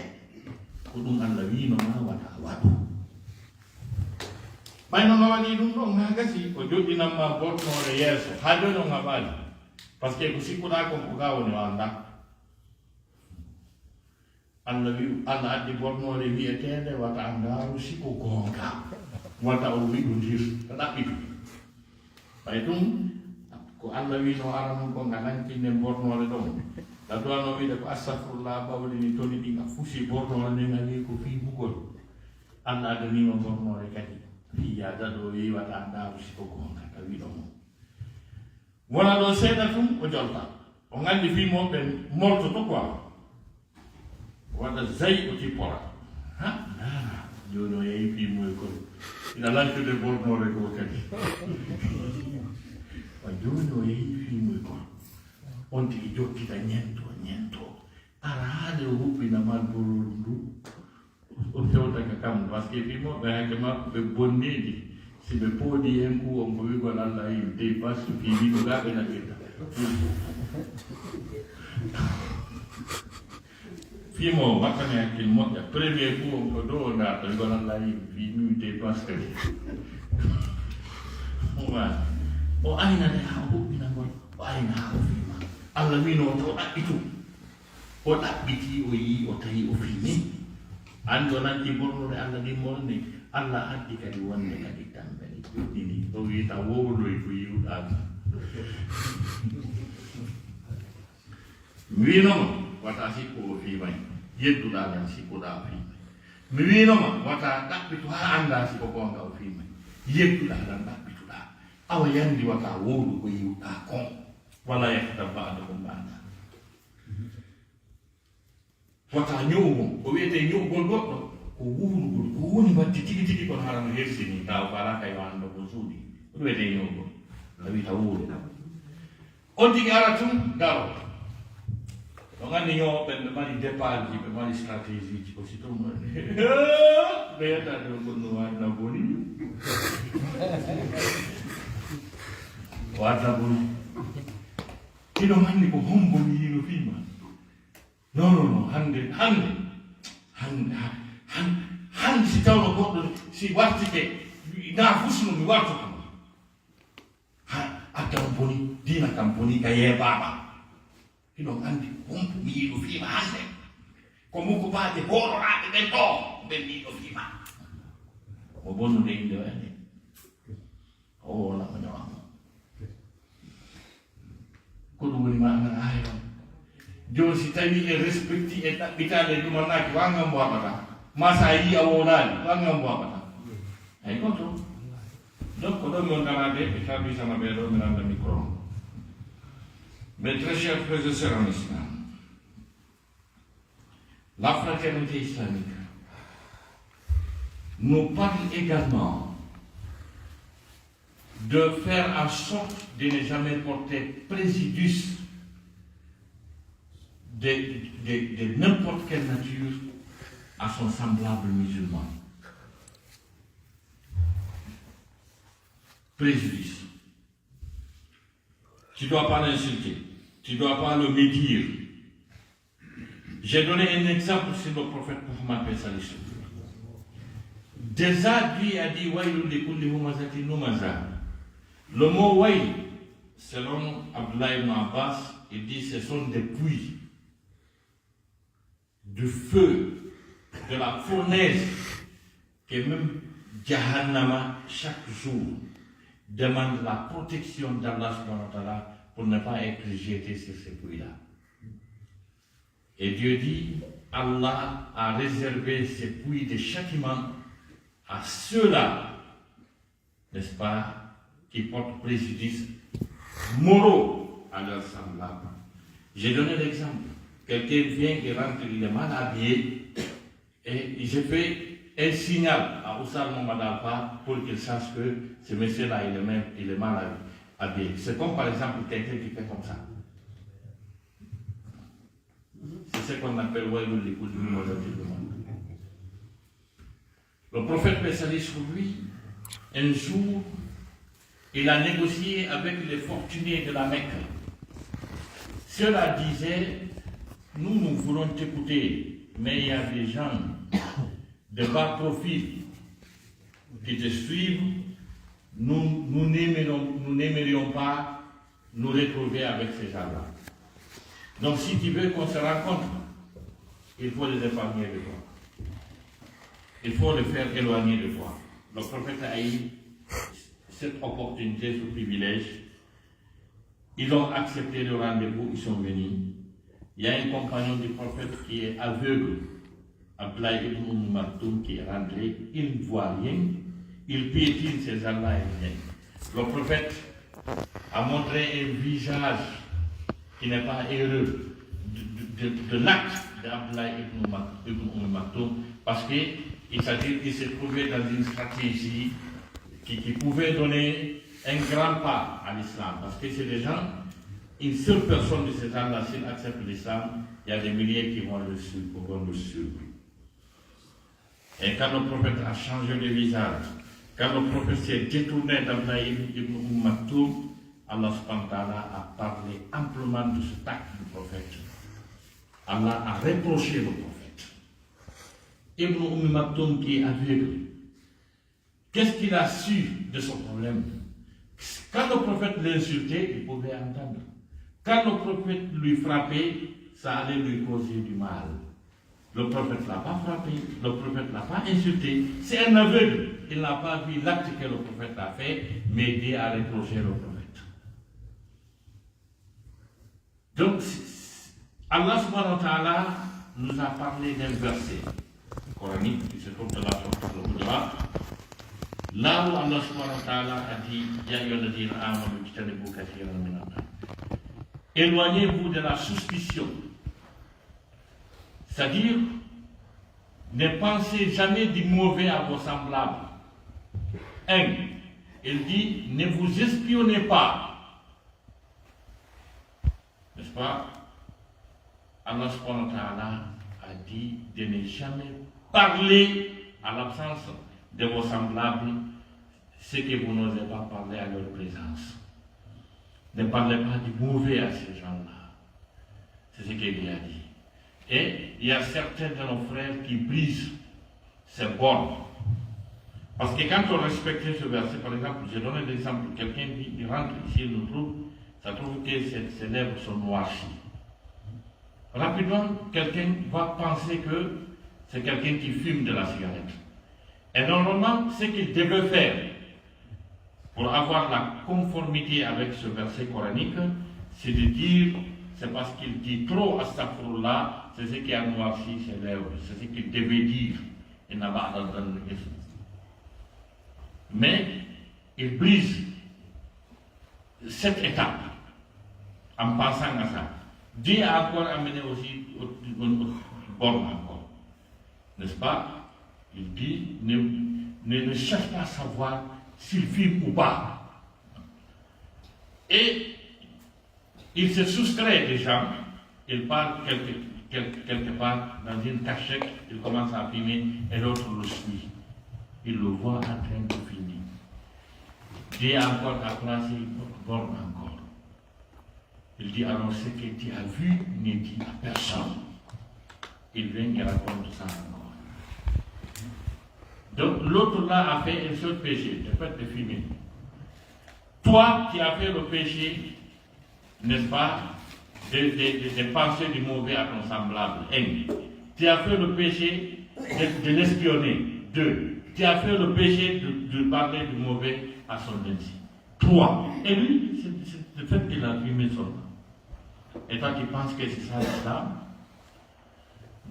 ko ɗum Allah wino ma wata waɗu ɓayno no waɗi ɗum ɗon ha gasi ko joɗɗinanma bornore yeeso ha joni on haɓali par ce que ko sikkuɗa kon ko ga woni o anda Allah addi bornore wiyetede wata ngaaru siko gonga wata o wiɗodir ɗaɓɓitu ɓay ɗum ko Allah wino ara noon ko ngalantinne bornore ɗon gadduwano wiide ko astahfirullah ɓawlini toni ɗin a fusi bornore nden a wi ko fiibugol Allah adanima bornore kadi fiya daɗo wiwata ndaaru siko gonga ka wiɗo mo wona ɗo seeɗa tum o jolta o gandi fimoɓe mortoto quoi waɗa zayi o tippora ha joni o yehi fimoye kon ina lantude bornore ko kadi wa joni o yehi fimoye kon on tigi jokkita ñento ara haade o huɓɓina malborol ndu o fewtaka kam par ce que fimoɓe hakke maɓɓe ɓe bonniɗi si ɓe pooɗi hen ku on ko wigol allah yim dey pas fiwiɗo ga ɓe naɓirta fimo wattane hakkil moƴƴa premier coup on ko dow o darta wigol allah yim fimi dey pas kadi o aynane ha o huɓɓinagol o ayna ha o fima allah wino to ɗaɓɓitu o ɗaɓɓiti o yi o tawi o fimi andi o nanti bornude allah ɗi molni allah addi kadi wonde kadi tambani ɗini o wiyta wowloy ko yiwɗama mi winoma wata sikko o fimay yedduɗa tan sikkuɗa o fimay mi winoma wata ɗaɓɓitu ha anda siko gonga o fimay yedduɗa tan ɗaɓɓituɗa awa yandi wata wowlu ko yiwɗa kon wala yakkata baɗo ko mbaɗa wata ñowgol ko wiyete ñowgol goɗɗo ko wuurugol ko woni wadde tigi tigi kono harano hersini taw ko ala kay wando ko suuɗi ko wiyete ñowgol la wiyta wuuru on tigi ara tun daro o gandi ñowoɓe ɓe mari départ ji ɓe mari stratégie ji ko si tum ɓe yetta ɗo gonno wadna boni wadna boni ino gandi ko homboni yino fima non hande si tawno goɗɗo si wartike na fusno mi wartu kam addam boni dina kam boni ka yeɓama hiɗon andi hompo mi yiɗo fiima hande ko muko baje hororaɓe ɓen ɗo ɓen miɗo fiima o bonnude inde wende o wolamo ñawamo ko ɗum woni ma ngana hayron joni si tawi e respecti e ɗaɓɓitade ɗumannaki wangam waɓata ma sa yi a wonani wangam waɓata ay goto donc ko ɗon mi on darade ɓe tabisama ɓeɗo mi randa micro mes très chers frères et sœurs en islam, la fraternité islamique nous parle également de faire en sorte de ne jamais porter préjudice de n'importe quelle nature à son semblable musulman. Préjudice. Tu ne dois pas l'insulter, tu ne dois pas le médire. J'ai donné un exemple sur le prophète Muhammad sallallahu. Déjà, lui a dit Waïlou li kulli humazatin lumaza. Le mot Waïl, selon Abdullah ibn Abbas, il dit ce sont des puits de feu, de la fournaise, que même Jahannama, chaque jour, demande la protection d'Allah subhanahu wa ta'ala pour ne pas être jeté sur ces puits-là. Et Dieu dit, Allah a réservé ces puits de châtiment à ceux-là, n'est-ce pas, qui portent préjudice moraux à leurs semblables. J'ai donné l'exemple. Quelqu'un vient qui rentre, il est mal habillé, et je fais un signal à Oussal Momadalpa pour qu'il sache que ce monsieur-là, il est mal habillé. C'est comme par exemple quelqu'un qui fait comme ça. C'est ce qu'on appelle Waïlul li kulli humazatin lumaza. Le prophète Messalie sur lui, un jour, il a négocié avec les fortunés de la Mecque. Ceux-là disaient, nous voulons t'écouter, mais il y a des gens de bas profil qui te suivent, nous n'aimerions pas nous retrouver avec ces gens-là. Donc si tu veux qu'on se rencontre, il faut les épargner de toi. Il faut les faire éloigner de toi. Le prophète a eu cette opportunité, ce privilège. Ils ont accepté le rendez-vous, ils sont venus. Il y a un compagnon du prophète qui est aveugle, Abdullah ibn Maktoum, qui est rentré, il ne voit rien, il piétine ces gens-là et rien. Le prophète a montré un visage qui n'est pas heureux de l'acte d'Abdullah ibn Maktoum, parce qu'il s'est trouvé dans une stratégie qui pouvait donner un grand pas à l'islam, parce que c'est des gens, une seule personne de ces gens-là, s'il accepte l'islam, il y a des milliers qui vont le suivre. Et quand le prophète a changé de visage, quand le prophète s'est détourné d'Abdullah ibn Maktoum, Allah subhanahu wa ta'ala a parlé amplement de ce acte du prophète. Allah a reproché le prophète. Ibn Maktoum qui est aveugle, qu'est-ce qu'il a su de son problème? Quand le prophète l'insultait, il pouvait entendre. Quand le prophète lui frappait, ça allait lui causer du mal. Le prophète ne l'a pas frappé, le prophète ne l'a pas insulté. C'est un aveugle. Il n'a pas vu l'acte que le prophète a fait, mais Dieu a reproché le prophète. Donc, Allah subhanahu wa ta'ala nous a parlé d'un verset coranique qui se trouve dans la sourate Al-Hujurat. Là où Allah subhanahu wa ta'ala a dit Ya ayyuhalladhina amanu ijtanibu kathiran minan nas. Éloignez-vous de la suspicion. C'est-à-dire, ne pensez jamais du mauvais à vos semblables. Il dit, ne vous espionnez pas. N'est-ce pas? Allah subhanahu wa ta'ala a dit de ne jamais parler à l'absence de vos semblables ce que vous n'osez pas parler à leur présence. Ne parlez pas du mauvais à ces gens-là. C'est ce qu'il a dit. Et il y a certains de nos frères qui brisent ces bornes. Parce que quand on respectait ce verset, par exemple, j'ai donné l'exemple, quelqu'un dit, il rentre ici, il nous trouve, ça trouve que ses lèvres sont noircies. Rapidement, quelqu'un va penser que c'est quelqu'un qui fume de la cigarette. Et normalement, ce qu'il devait faire pour avoir la conformité avec ce verset coranique, c'est de dire, c'est parce qu'il dit trop astaghfirullah, c'est ce qui a noirci ses lèvres, c'est ce qu'il devait dire. Il n'a pas entendu. Mais il brise cette étape en pensant à ça. Dieu a encore amené aussi une borne encore. N'est-ce pas? Il dit, ne cherche pas à savoir s'il filme ou pas. Et il se soustrait des gens, il part quelque part dans une cachette, il commence à filmer et l'autre le suit. Il le voit en train de filmer. Dieu a encore à placer une borne encore. Il dit alors ce que tu as vu n'est dit à personne. Il vient et raconte ça encore. Donc l'autre là a fait un seul péché, le fait de filmer. Toi qui as fait le péché, n'est-ce pas, de penser du mauvais à ton semblable. 1. Tu as fait le péché de l'espionner. 2. Tu as fait le péché de parler du mauvais à son ennemi. 3. Et lui, c'est le fait qu'il a filmé son nom. Et toi qui penses que c'est ça l'islam.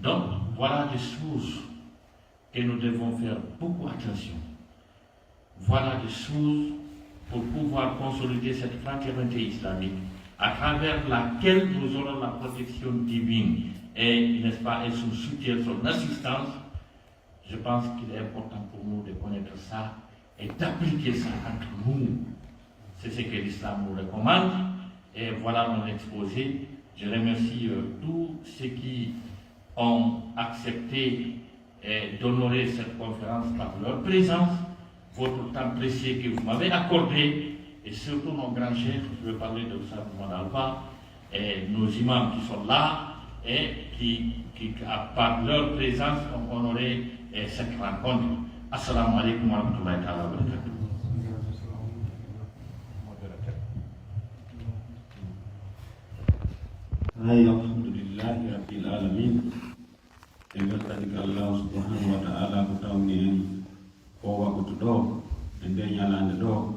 Donc, voilà des choses que nous devons faire beaucoup attention. Voilà des choses pour pouvoir consolider cette fraternité islamique à travers laquelle nous aurons la protection divine et, n'est-ce pas, et son soutien, son assistance. Je pense qu'il est important pour nous de connaître ça et d'appliquer ça entre nous. C'est ce que l'islam nous recommande. Et voilà mon exposé. Je remercie tous ceux qui ont accepté d'honorer cette conférence par leur présence, votre temps précieux que vous m'avez accordé, et surtout nos grands chefs, je veux parler de Oussama Mohamed Alpha, et nos imams qui sont là, et qui par leur présence, ont honoré cette rencontre. Assalamu alaikum wa rahmatullahi wa barakatuh. Alhamdulillahi rabbil alamin. En weltanike Allah subhanahu wa ta'ala ko tawni en o wakkatu ɗo e nde ñalande ɗo